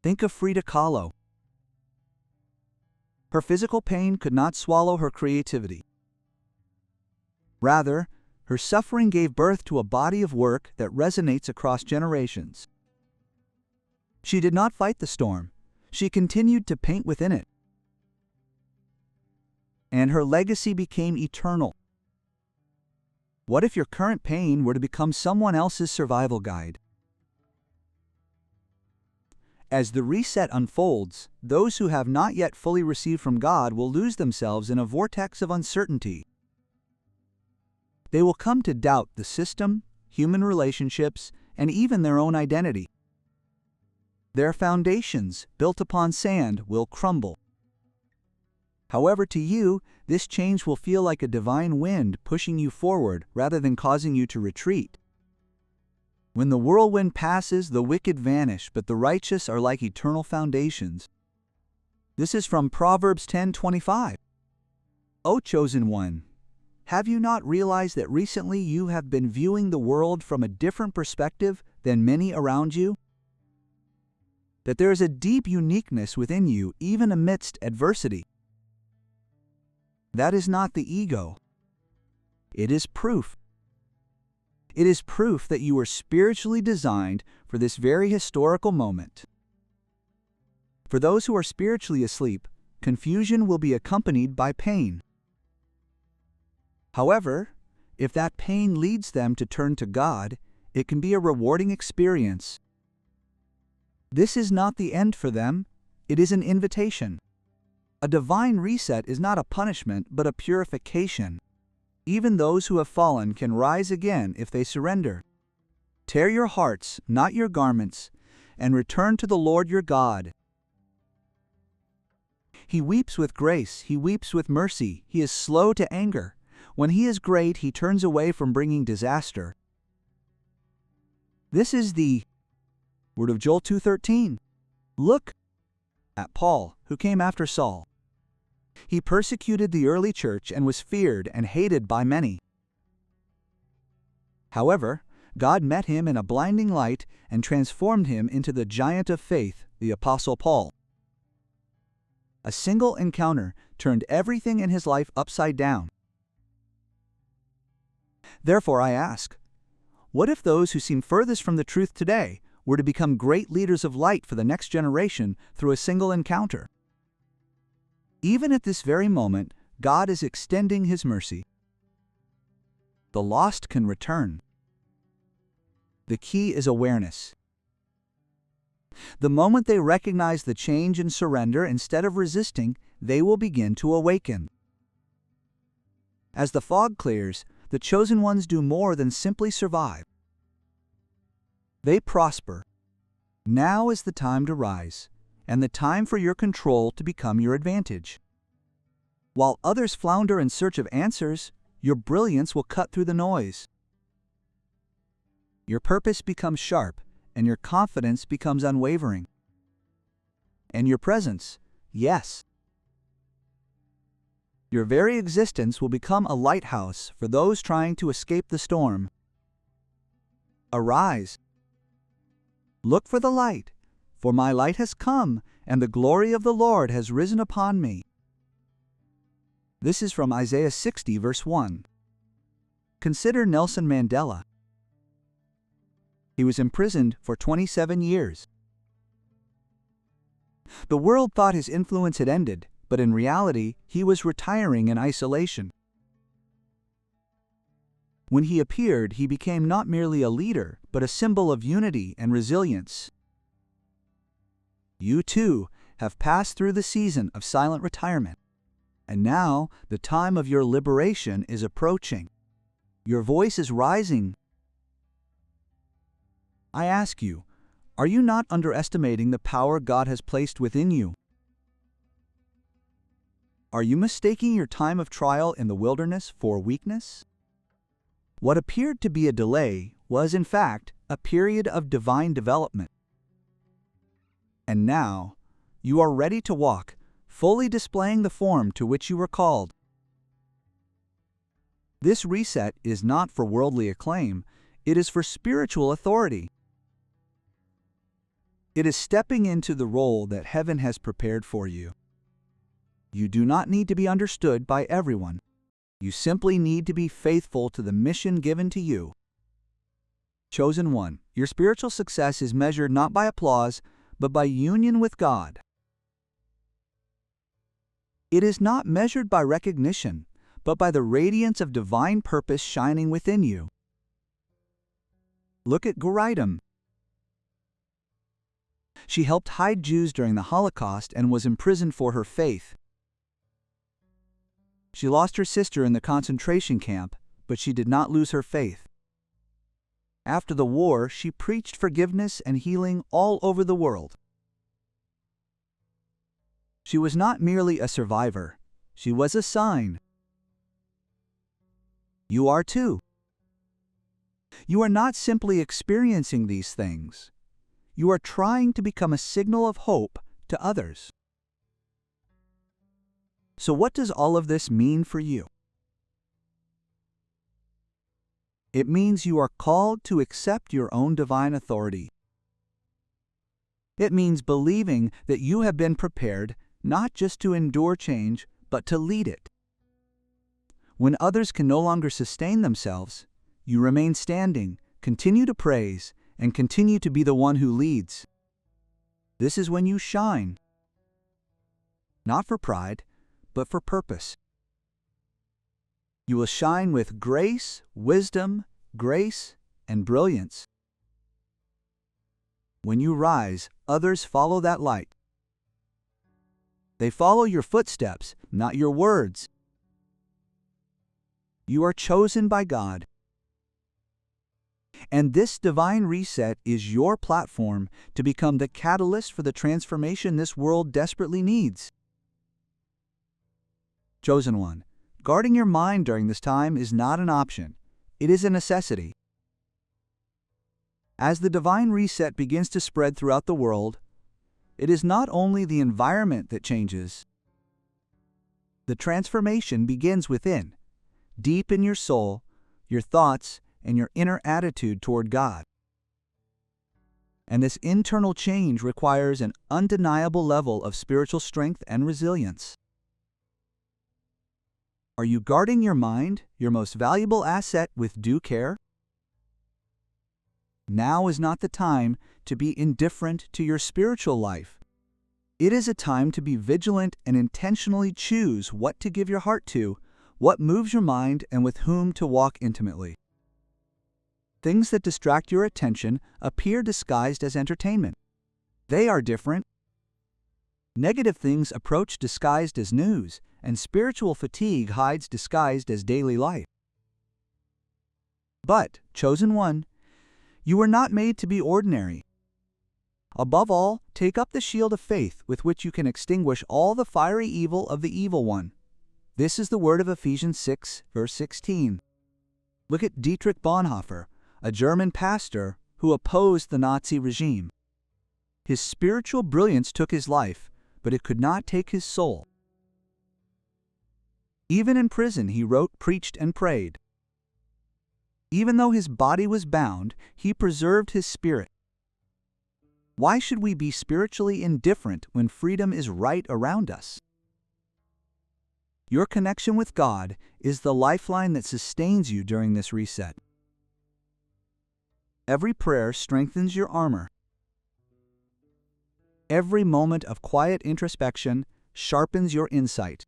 Think of Frida Kahlo. Her physical pain could not swallow her creativity. Rather, her suffering gave birth to a body of work that resonates across generations. She did not fight the storm. She continued to paint within it. And her legacy became eternal. What if your current pain were to become someone else's survival guide? As the reset unfolds, those who have not yet fully received from God will lose themselves in a vortex of uncertainty. They will come to doubt the system, human relationships, and even their own identity. Their foundations, built upon sand, will crumble. However, to you, this change will feel like a divine wind pushing you forward rather than causing you to retreat. When the whirlwind passes, the wicked vanish, but the righteous are like eternal foundations. This is from Proverbs 10:25. O chosen one, have you not realized that recently you have been viewing the world from a different perspective than many around you? That there is a deep uniqueness within you even amidst adversity. That is not the ego. It is proof. It is proof that you were spiritually designed for this very historical moment. For those who are spiritually asleep, confusion will be accompanied by pain. However, if that pain leads them to turn to God, it can be a rewarding experience. This is not the end for them, it is an invitation. A divine reset is not a punishment, but a purification. Even those who have fallen can rise again if they surrender. Tear your hearts, not your garments, and return to the Lord your God. He weeps with grace, he weeps with mercy, he is slow to anger. When he is great, he turns away from bringing disaster. This is the word of Joel 2:13. Look at Paul, who came after Saul. He persecuted the early church and was feared and hated by many. However, God met him in a blinding light and transformed him into the giant of faith, the Apostle Paul. A single encounter turned everything in his life upside down. Therefore, I ask, what if those who seem furthest from the truth today were to become great leaders of light for the next generation through a single encounter? Even at this very moment, God is extending His mercy. The lost can return. The key is awareness. The moment they recognize the change and surrender instead of resisting, they will begin to awaken. As the fog clears, the chosen ones do more than simply survive. They prosper, Now is the time to rise, and the time for your control to become your advantage. While others flounder in search of answers, your brilliance will cut through the noise. Your purpose becomes sharp, and your confidence becomes unwavering. And your presence, yes. Your very existence will become a lighthouse for those trying to escape the storm. Arise. Look for the light, for my light has come, and the glory of the Lord has risen upon me. This is from Isaiah 60, verse 1. Consider Nelson Mandela. He was imprisoned for 27 years. The world thought his influence had ended, but in reality, he was retiring in isolation. When he appeared, he became not merely a leader, but a symbol of unity and resilience. You too have passed through the season of silent retirement, and now the time of your liberation is approaching. Your voice is rising. I ask you, are you not underestimating the power God has placed within you? Are you mistaking your time of trial in the wilderness for weakness? What appeared to be a delay was, in fact, a period of divine development. And now, you are ready to walk, fully displaying the form to which you were called. This reset is not for worldly acclaim, it is for spiritual authority. It is stepping into the role that heaven has prepared for you. You do not need to be understood by everyone. You simply need to be faithful to the mission given to you. Chosen one, your spiritual success is measured not by applause, but by union with God. It is not measured by recognition, but by the radiance of divine purpose shining within you. Look at Guritem. She helped hide Jews during the Holocaust and was imprisoned for her faith. She lost her sister in the concentration camp, but she did not lose her faith. After the war, she preached forgiveness and healing all over the world. She was not merely a survivor, she was a sign. You are too. You are not simply experiencing these things. You are trying to become a signal of hope to others. So what does all of this mean for you? It means you are called to accept your own divine authority. It means believing that you have been prepared not just to endure change, but to lead it. When others can no longer sustain themselves, you remain standing, continue to praise, and continue to be the one who leads. This is when you shine. Not for pride, but for purpose. You will shine with grace, wisdom, grace, and brilliance. When you rise, others follow that light. They follow your footsteps, not your words. You are chosen by God. And this divine reset is your platform to become the catalyst for the transformation this world desperately needs. Chosen one, guarding your mind during this time is not an option. It is a necessity. As the divine reset begins to spread throughout the world, it is not only the environment that changes. The transformation begins within, deep in your soul, your thoughts, and your inner attitude toward God. And this internal change requires an undeniable level of spiritual strength and resilience. Are you guarding your mind, your most valuable asset, with due care? Now is not the time to be indifferent to your spiritual life. It is a time to be vigilant and intentionally choose what to give your heart to, what moves your mind, and with whom to walk intimately. Things that distract your attention appear disguised as entertainment. They are different. Negative things approach disguised as news, and spiritual fatigue hides disguised as daily life. But, chosen one, you were not made to be ordinary. Above all, take up the shield of faith with which you can extinguish all the fiery evil of the evil one. This is the word of Ephesians 6, verse 16. Look at Dietrich Bonhoeffer, a German pastor who opposed the Nazi regime. His spiritual brilliance took his life, but it could not take his soul. Even in prison, he wrote, preached, and prayed. Even though his body was bound, he preserved his spirit. Why should we be spiritually indifferent when freedom is right around us? Your connection with God is the lifeline that sustains you during this reset. Every prayer strengthens your armor. Every moment of quiet introspection sharpens your insight.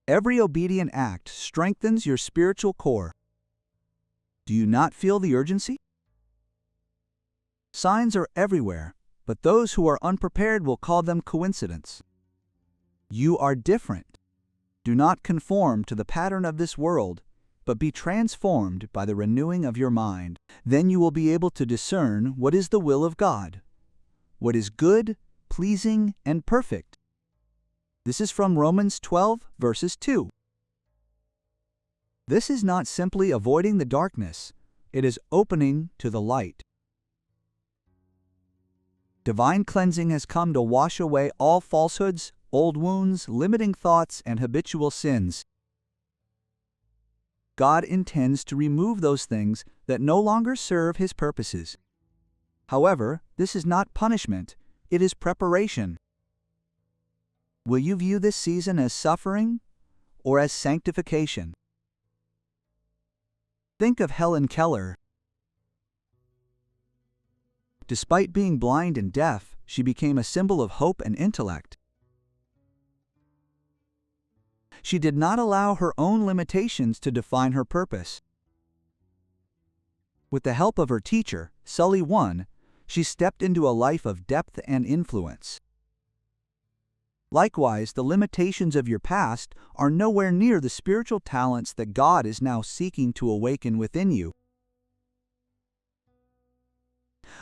Every obedient act strengthens your spiritual core. Do you not feel the urgency? Signs are everywhere, but those who are unprepared will call them coincidence. You are different. Do not conform to the pattern of this world, but be transformed by the renewing of your mind. Then you will be able to discern what is the will of God, what is good, pleasing, and perfect. This is from Romans 12, verses 2. This is not simply avoiding the darkness, it is opening to the light. Divine cleansing has come to wash away all falsehoods, old wounds, limiting thoughts, and habitual sins. God intends to remove those things that no longer serve His purposes. However, this is not punishment, it is preparation. Will you view this season as suffering or as sanctification? Think of Helen Keller. Despite being blind and deaf, she became a symbol of hope and intellect. She did not allow her own limitations to define her purpose. With the help of her teacher, Sully I, she stepped into a life of depth and influence. Likewise, the limitations of your past are nowhere near the spiritual talents that God is now seeking to awaken within you.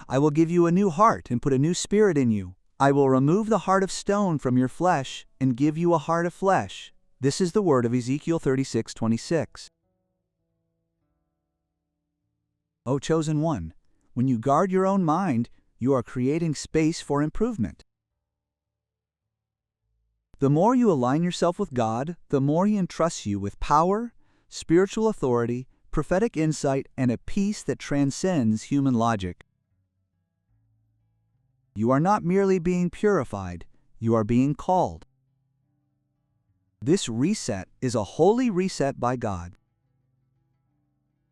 I will give you a new heart and put a new spirit in you. I will remove the heart of stone from your flesh and give you a heart of flesh. This is the word of Ezekiel 36:26. O chosen one, when you guard your own mind, you are creating space for improvement. The more you align yourself with God, the more He entrusts you with power, spiritual authority, prophetic insight, and a peace that transcends human logic. You are not merely being purified, you are being called. This reset is a holy reset by God.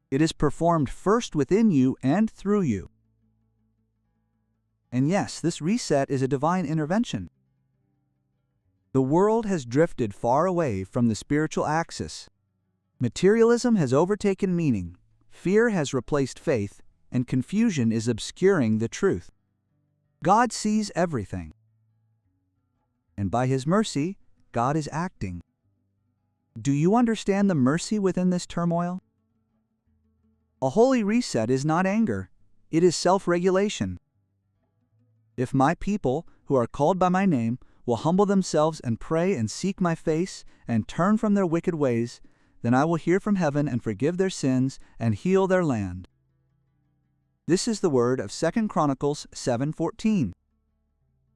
It is performed first within you and through you. And yes, this reset is a divine intervention. The world has drifted far away from the spiritual axis. Materialism has overtaken meaning, fear has replaced faith, and confusion is obscuring the truth. God sees everything. And by His mercy, God is acting. Do you understand the mercy within this turmoil? A holy reset is not anger, it is self-regulation. If my people, who are called by my name, will humble themselves and pray and seek my face and turn from their wicked ways, then I will hear from heaven and forgive their sins and heal their land. This is the word of 2 Chronicles 7:14.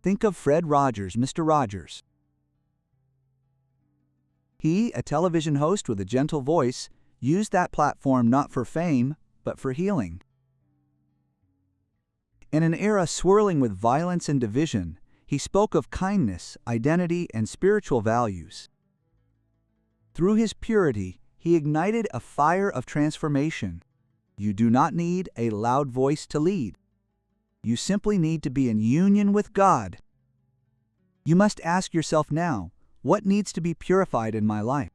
Think of Fred Rogers, Mr. Rogers. He, a television host with a gentle voice, used that platform not for fame, but for healing. In an era swirling with violence and division, he spoke of kindness, identity, and spiritual values. Through his purity, he ignited a fire of transformation. You do not need a loud voice to lead. You simply need to be in union with God. You must ask yourself now, what needs to be purified in my life?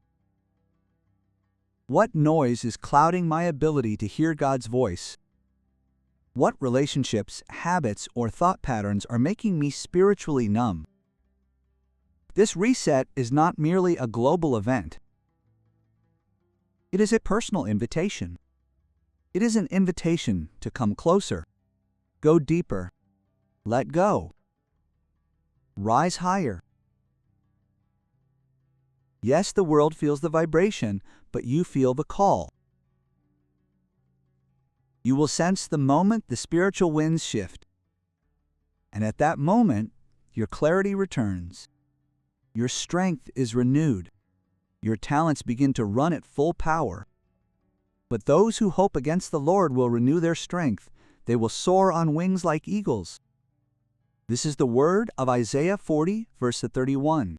What noise is clouding my ability to hear God's voice? What relationships, habits, or thought patterns are making me spiritually numb? This reset is not merely a global event. It is a personal invitation. It is an invitation to come closer, go deeper, Let go. Rise higher. Yes, the world feels the vibration, but you feel the call. You will sense the moment the spiritual winds shift. And at that moment, your clarity returns. Your strength is renewed. Your talents begin to run at full power. But those who hope against the Lord will renew their strength. They will soar on wings like eagles. This is the word of Isaiah 40, verse 31.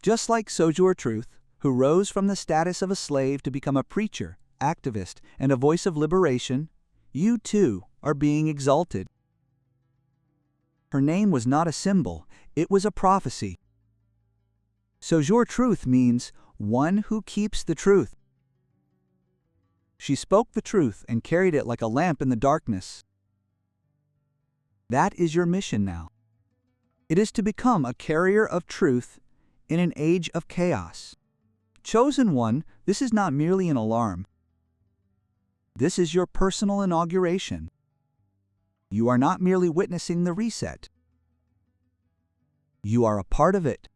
Just like Sojourner Truth, who rose from the status of a slave to become a preacher, activist, and a voice of liberation, you too are being exalted. Her name was not a symbol, it was a prophecy. Sojourner Truth means one who keeps the truth. She spoke the truth and carried it like a lamp in the darkness. That is your mission now. It is to become a carrier of truth in an age of chaos. Chosen one, this is not merely an alarm. This is your personal inauguration. You are not merely witnessing the reset. You are a part of it.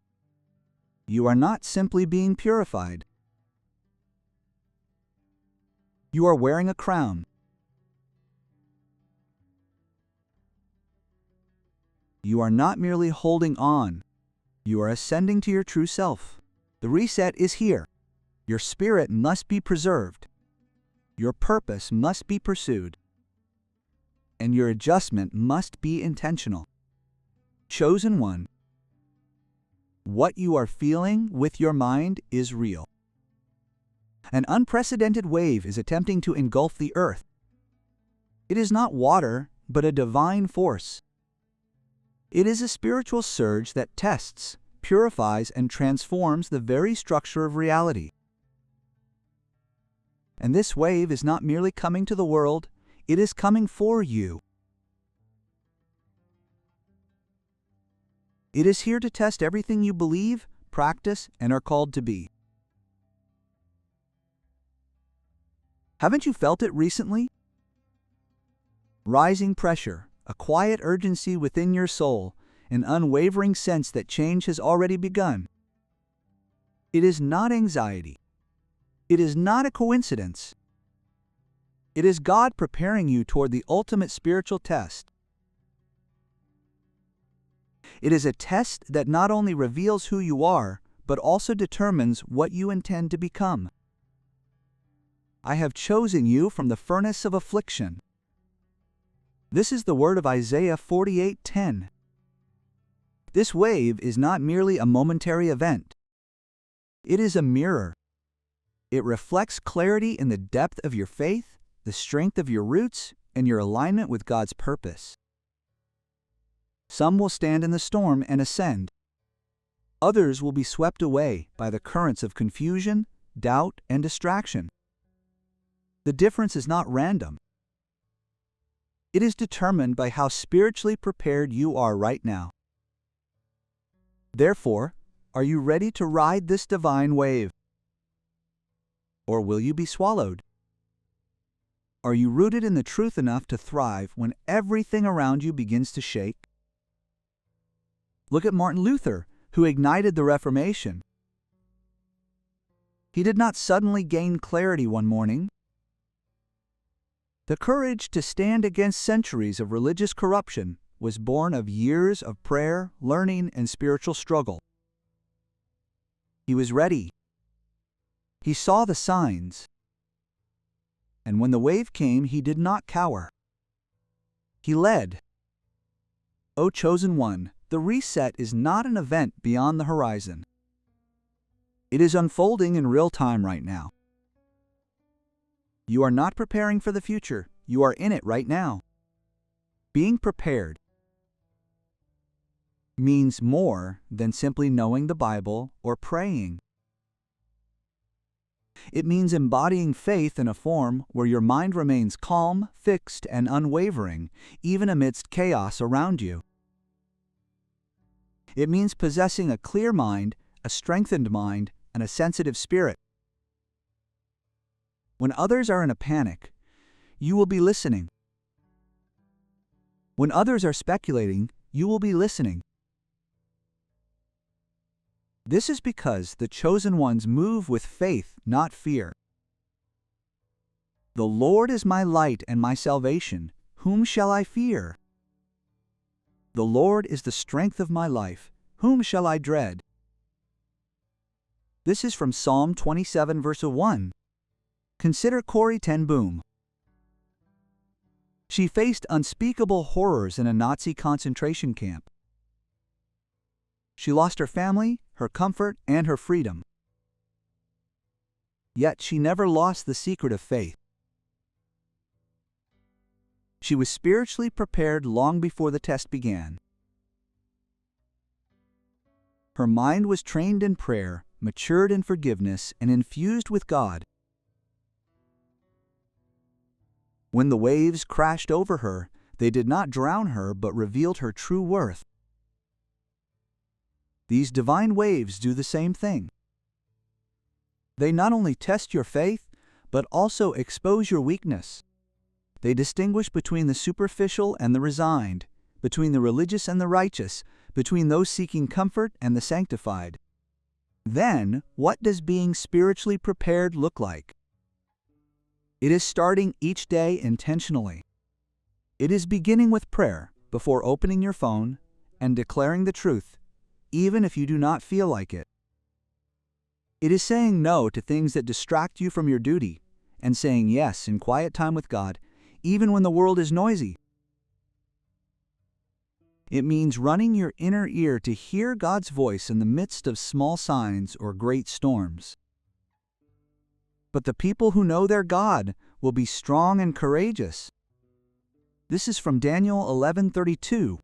You are not simply being purified. You are wearing a crown. You are not merely holding on. You are ascending to your true self. The reset is here. Your spirit must be preserved. Your purpose must be pursued. And your adjustment must be intentional. Chosen one. What you are feeling with your mind is real. An unprecedented wave is attempting to engulf the earth. It is not water, but a divine force. It is a spiritual surge that tests, purifies, and transforms the very structure of reality. And this wave is not merely coming to the world, it is coming for you. It is here to test everything you believe, practice, and are called to be. Haven't you felt it recently? Rising pressure, a quiet urgency within your soul, an unwavering sense that change has already begun. It is not anxiety. It is not a coincidence. It is God preparing you toward the ultimate spiritual test. It is a test that not only reveals who you are, but also determines what you intend to become. I have chosen you from the furnace of affliction. This is the word of Isaiah 48:10. This wave is not merely a momentary event. It is a mirror. It reflects clarity in the depth of your faith, the strength of your roots, and your alignment with God's purpose. Some will stand in the storm and ascend. Others will be swept away by the currents of confusion, doubt, and distraction. The difference is not random. It is determined by how spiritually prepared you are right now. Therefore, are you ready to ride this divine wave? Or will you be swallowed? Are you rooted in the truth enough to thrive when everything around you begins to shake? Look at Martin Luther, who ignited the Reformation. He did not suddenly gain clarity one morning. The courage to stand against centuries of religious corruption was born of years of prayer, learning, and spiritual struggle. He was ready. He saw the signs. And when the wave came, he did not cower. He led. O chosen one, the reset is not an event beyond the horizon. It is unfolding in real time right now. You are not preparing for the future, you are in it right now. Being prepared means more than simply knowing the Bible or praying. It means embodying faith in a form where your mind remains calm, fixed, and unwavering, even amidst chaos around you. It means possessing a clear mind, a strengthened mind, and a sensitive spirit. When others are in a panic, you will be listening. When others are speculating, you will be listening. This is because the chosen ones move with faith, not fear. The Lord is my light and my salvation. Whom shall I fear? The Lord is the strength of my life. Whom shall I dread? This is from Psalm 27, verse 1. Consider Corrie ten Boom. She faced unspeakable horrors in a Nazi concentration camp. She lost her family, her comfort, and her freedom. Yet she never lost the secret of faith. She was spiritually prepared long before the test began. Her mind was trained in prayer, matured in forgiveness, and infused with God. When the waves crashed over her, they did not drown her but revealed her true worth. These divine waves do the same thing. They not only test your faith, but also expose your weakness. They distinguish between the superficial and the resigned, between the religious and the righteous, between those seeking comfort and the sanctified. Then, what does being spiritually prepared look like? It is starting each day intentionally. It is beginning with prayer before opening your phone and declaring the truth, even if you do not feel like it. It is saying no to things that distract you from your duty and saying yes in quiet time with God, even when the world is noisy. It means running your inner ear to hear God's voice in the midst of small signs or great storms. But the people who know their God will be strong and courageous. This is from Daniel 11:32.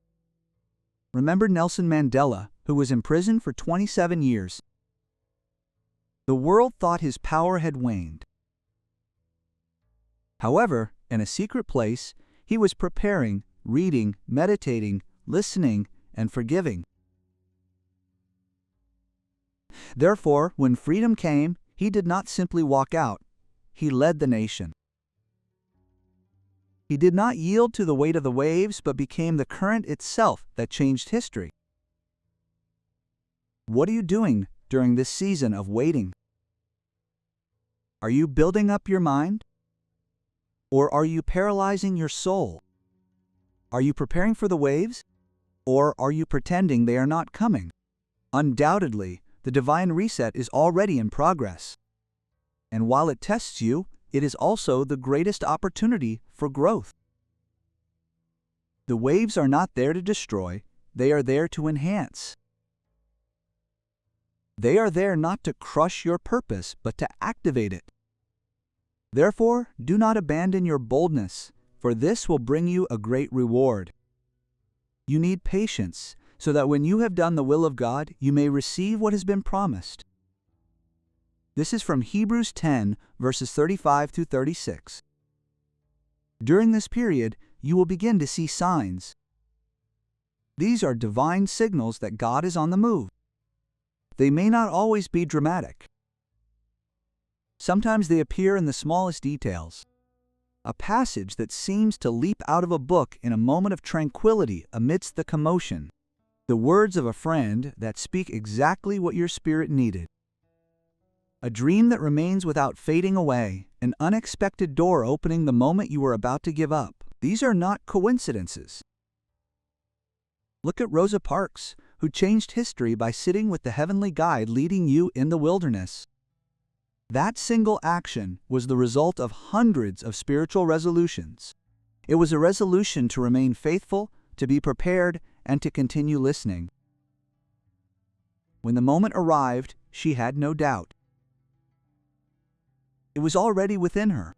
Remember Nelson Mandela, who was imprisoned for 27 years. The world thought his power had waned. However, in a secret place, he was preparing, reading, meditating, listening, and forgiving. Therefore, when freedom came, he did not simply walk out. He led the nation. He did not yield to the weight of the waves, but became the current itself that changed history. What are you doing during this season of waiting? Are you building up your mind? Or are you paralyzing your soul? Are you preparing for the waves? Or are you pretending they are not coming? Undoubtedly, the divine reset is already in progress. And while it tests you, it is also the greatest opportunity for growth. The waves are not there to destroy, they are there to enhance. They are there not to crush your purpose, but to activate it. Therefore, do not abandon your boldness, for this will bring you a great reward. You need patience, so that when you have done the will of God, you may receive what has been promised. This is from Hebrews 10, verses 35 through 36. During this period, you will begin to see signs. These are divine signals that God is on the move. They may not always be dramatic. Sometimes they appear in the smallest details. A passage that seems to leap out of a book in a moment of tranquility amidst the commotion. The words of a friend that speak exactly what your spirit needed. A dream that remains without fading away, an unexpected door opening the moment you were about to give up. These are not coincidences. Look at Rosa Parks, who changed history by sitting with the heavenly guide leading you in the wilderness. That single action was the result of hundreds of spiritual resolutions. It was a resolution to remain faithful, to be prepared, and to continue listening. When the moment arrived, she had no doubt. It was already within her.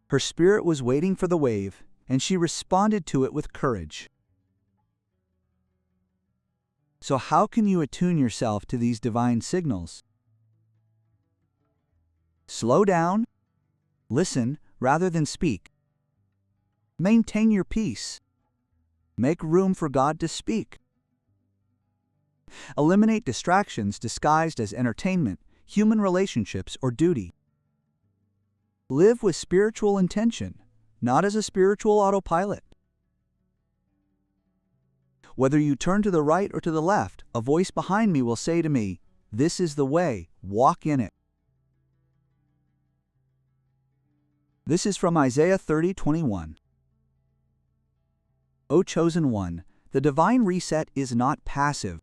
Her spirit was waiting for the wave, and she responded to it with courage. So how can you attune yourself to these divine signals? Slow down, listen rather than speak. Maintain your peace. Make room for God to speak. Eliminate distractions disguised as entertainment, human relationships, or duty. Live with spiritual intention, not as a spiritual autopilot. Whether you turn to the right or to the left, a voice behind me will say to me, "This is the way, walk in it." This is from Isaiah 30:21. O chosen one, the divine reset is not passive.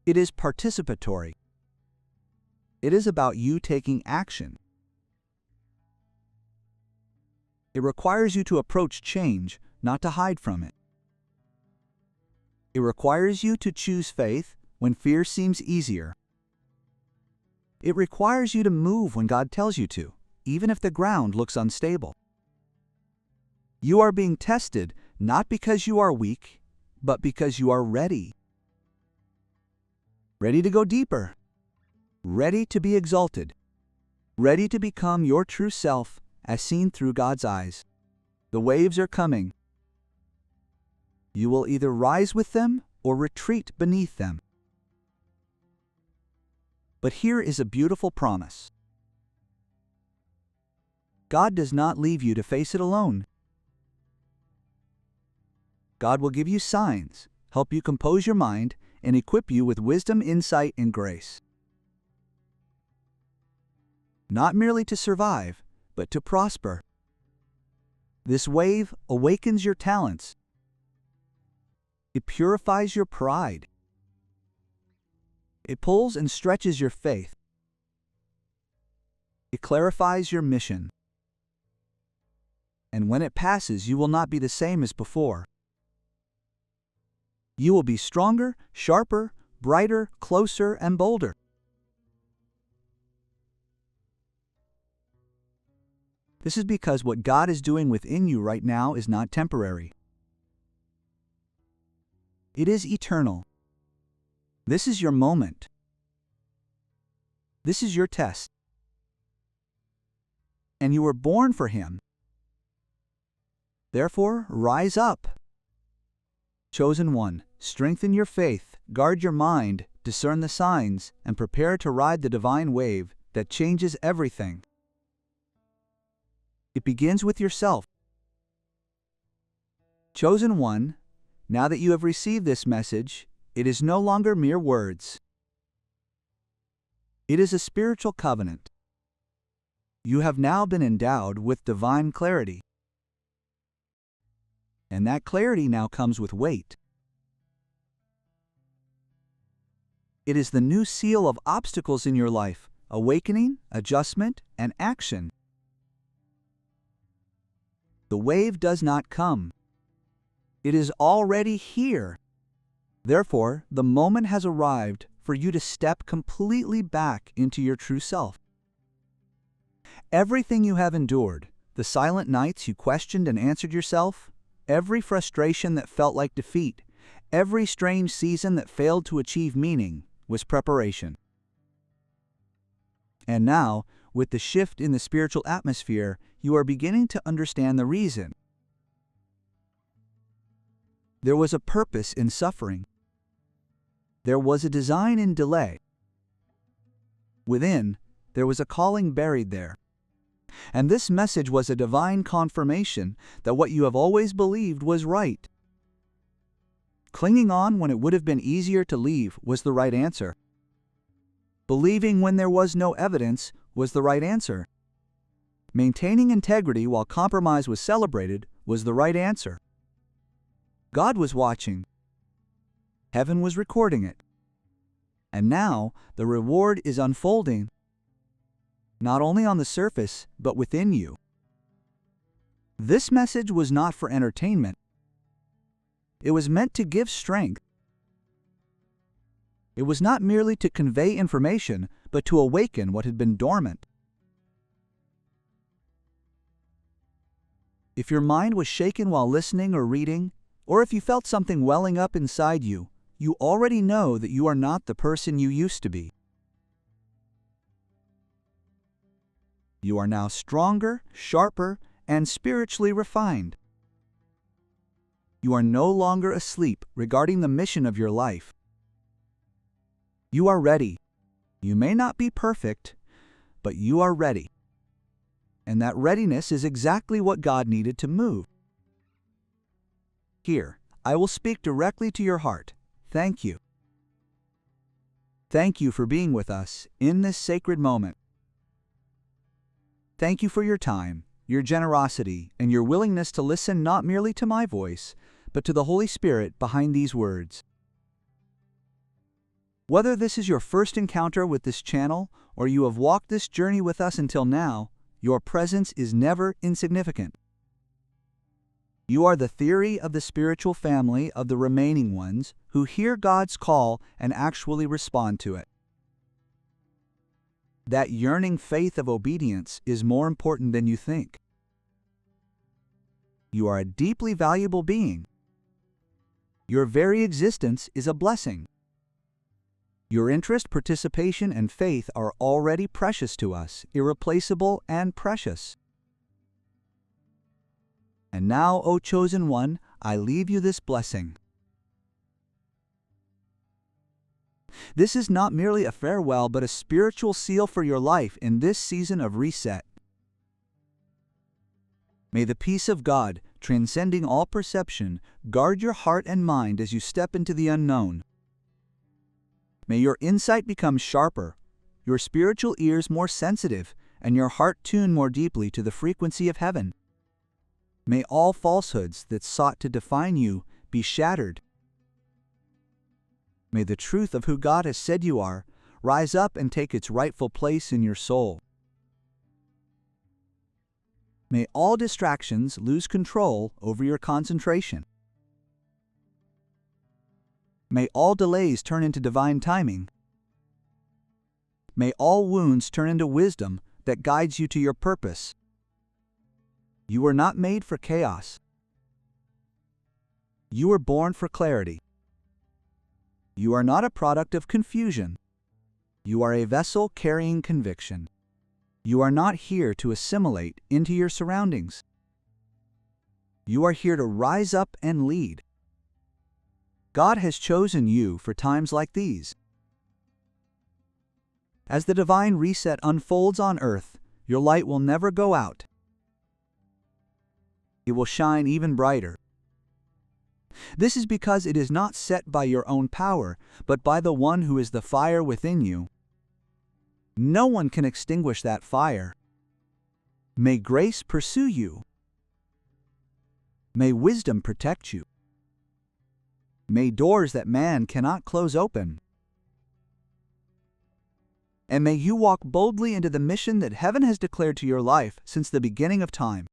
It is participatory. It is about you taking action. It requires you to approach change, not to hide from it. It requires you to choose faith when fear seems easier. It requires you to move when God tells you to, even if the ground looks unstable. You are being tested not because you are weak, but because you are ready. Ready to go deeper. Ready to be exalted. Ready to become your true self as seen through God's eyes. The waves are coming. You will either rise with them or retreat beneath them. But here is a beautiful promise. God does not leave you to face it alone. God will give you signs, help you compose your mind, and equip you with wisdom, insight, and grace. Not merely to survive, but to prosper. This wave awakens your talents. It purifies your pride. It pulls and stretches your faith. It clarifies your mission. And when it passes, you will not be the same as before. You will be stronger, sharper, brighter, closer, and bolder. This is because what God is doing within you right now is not temporary. It is eternal. This is your moment. This is your test. And you were born for Him. Therefore, rise up. Chosen one, strengthen your faith, guard your mind, discern the signs, and prepare to ride the divine wave that changes everything. It begins with yourself. Chosen one, now that you have received this message, it is no longer mere words. It is a spiritual covenant. You have now been endowed with divine clarity. And that clarity now comes with weight. It is the new seal of obstacles in your life, awakening, adjustment, and action. The wave does not come. It is already here. Therefore, the moment has arrived for you to step completely back into your true self. Everything you have endured, the silent nights you questioned and answered yourself, every frustration that felt like defeat, every strange season that failed to achieve meaning, was preparation. And now, with the shift in the spiritual atmosphere, you are beginning to understand the reason. There was a purpose in suffering. There was a design in delay. Within, there was a calling buried there. And this message was a divine confirmation that what you have always believed was right. Clinging on when it would have been easier to leave was the right answer. Believing when there was no evidence was the right answer. Maintaining integrity while compromise was celebrated was the right answer. God was watching. Heaven was recording it. And now the reward is unfolding, not only on the surface, but within you. This message was not for entertainment. It was meant to give strength. It was not merely to convey information, but to awaken what had been dormant. If your mind was shaken while listening or reading, or if you felt something welling up inside you, you already know that you are not the person you used to be. You are now stronger, sharper, and spiritually refined. You are no longer asleep regarding the mission of your life. You are ready. You may not be perfect, but you are ready. And that readiness is exactly what God needed to move. Here, I will speak directly to your heart. Thank you. Thank you for being with us in this sacred moment. Thank you for your time, your generosity, and your willingness to listen not merely to my voice, but to the Holy Spirit behind these words. Whether this is your first encounter with this channel or you have walked this journey with us until now, your presence is never insignificant. You are the theory of the spiritual family of the remaining ones who hear God's call and actually respond to it. That yearning faith of obedience is more important than you think. You are a deeply valuable being. Your very existence is a blessing. Your interest, participation, and faith are already precious to us, irreplaceable and precious. And now, O chosen one, I leave you this blessing. This is not merely a farewell, but a spiritual seal for your life in this season of reset. May the peace of God, transcending all perception, guard your heart and mind as you step into the unknown. May your insight become sharper, your spiritual ears more sensitive, and your heart tuned more deeply to the frequency of heaven. May all falsehoods that sought to define you be shattered. May the truth of who God has said you are rise up and take its rightful place in your soul. May all distractions lose control over your concentration. May all delays turn into divine timing. May all wounds turn into wisdom that guides you to your purpose. You were not made for chaos. You were born for clarity. You are not a product of confusion. You are a vessel carrying conviction. You are not here to assimilate into your surroundings. You are here to rise up and lead. God has chosen you for times like these. As the divine reset unfolds on earth, your light will never go out. It will shine even brighter. This is because it is not set by your own power, but by the one who is the fire within you. No one can extinguish that fire. May grace pursue you. May wisdom protect you. May doors that man cannot close open. And may you walk boldly into the mission that heaven has declared to your life since the beginning of time.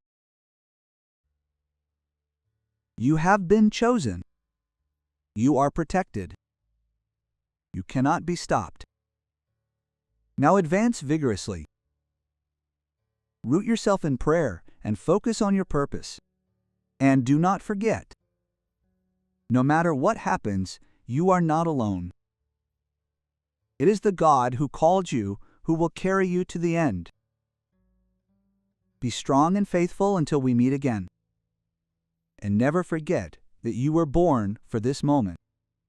You have been chosen. You are protected. You cannot be stopped. Now advance vigorously. Root yourself in prayer and focus on your purpose. And do not forget, no matter what happens, you are not alone. It is the God who called you who will carry you to the end. Be strong and faithful until we meet again. And never forget that you were born for this moment.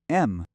M.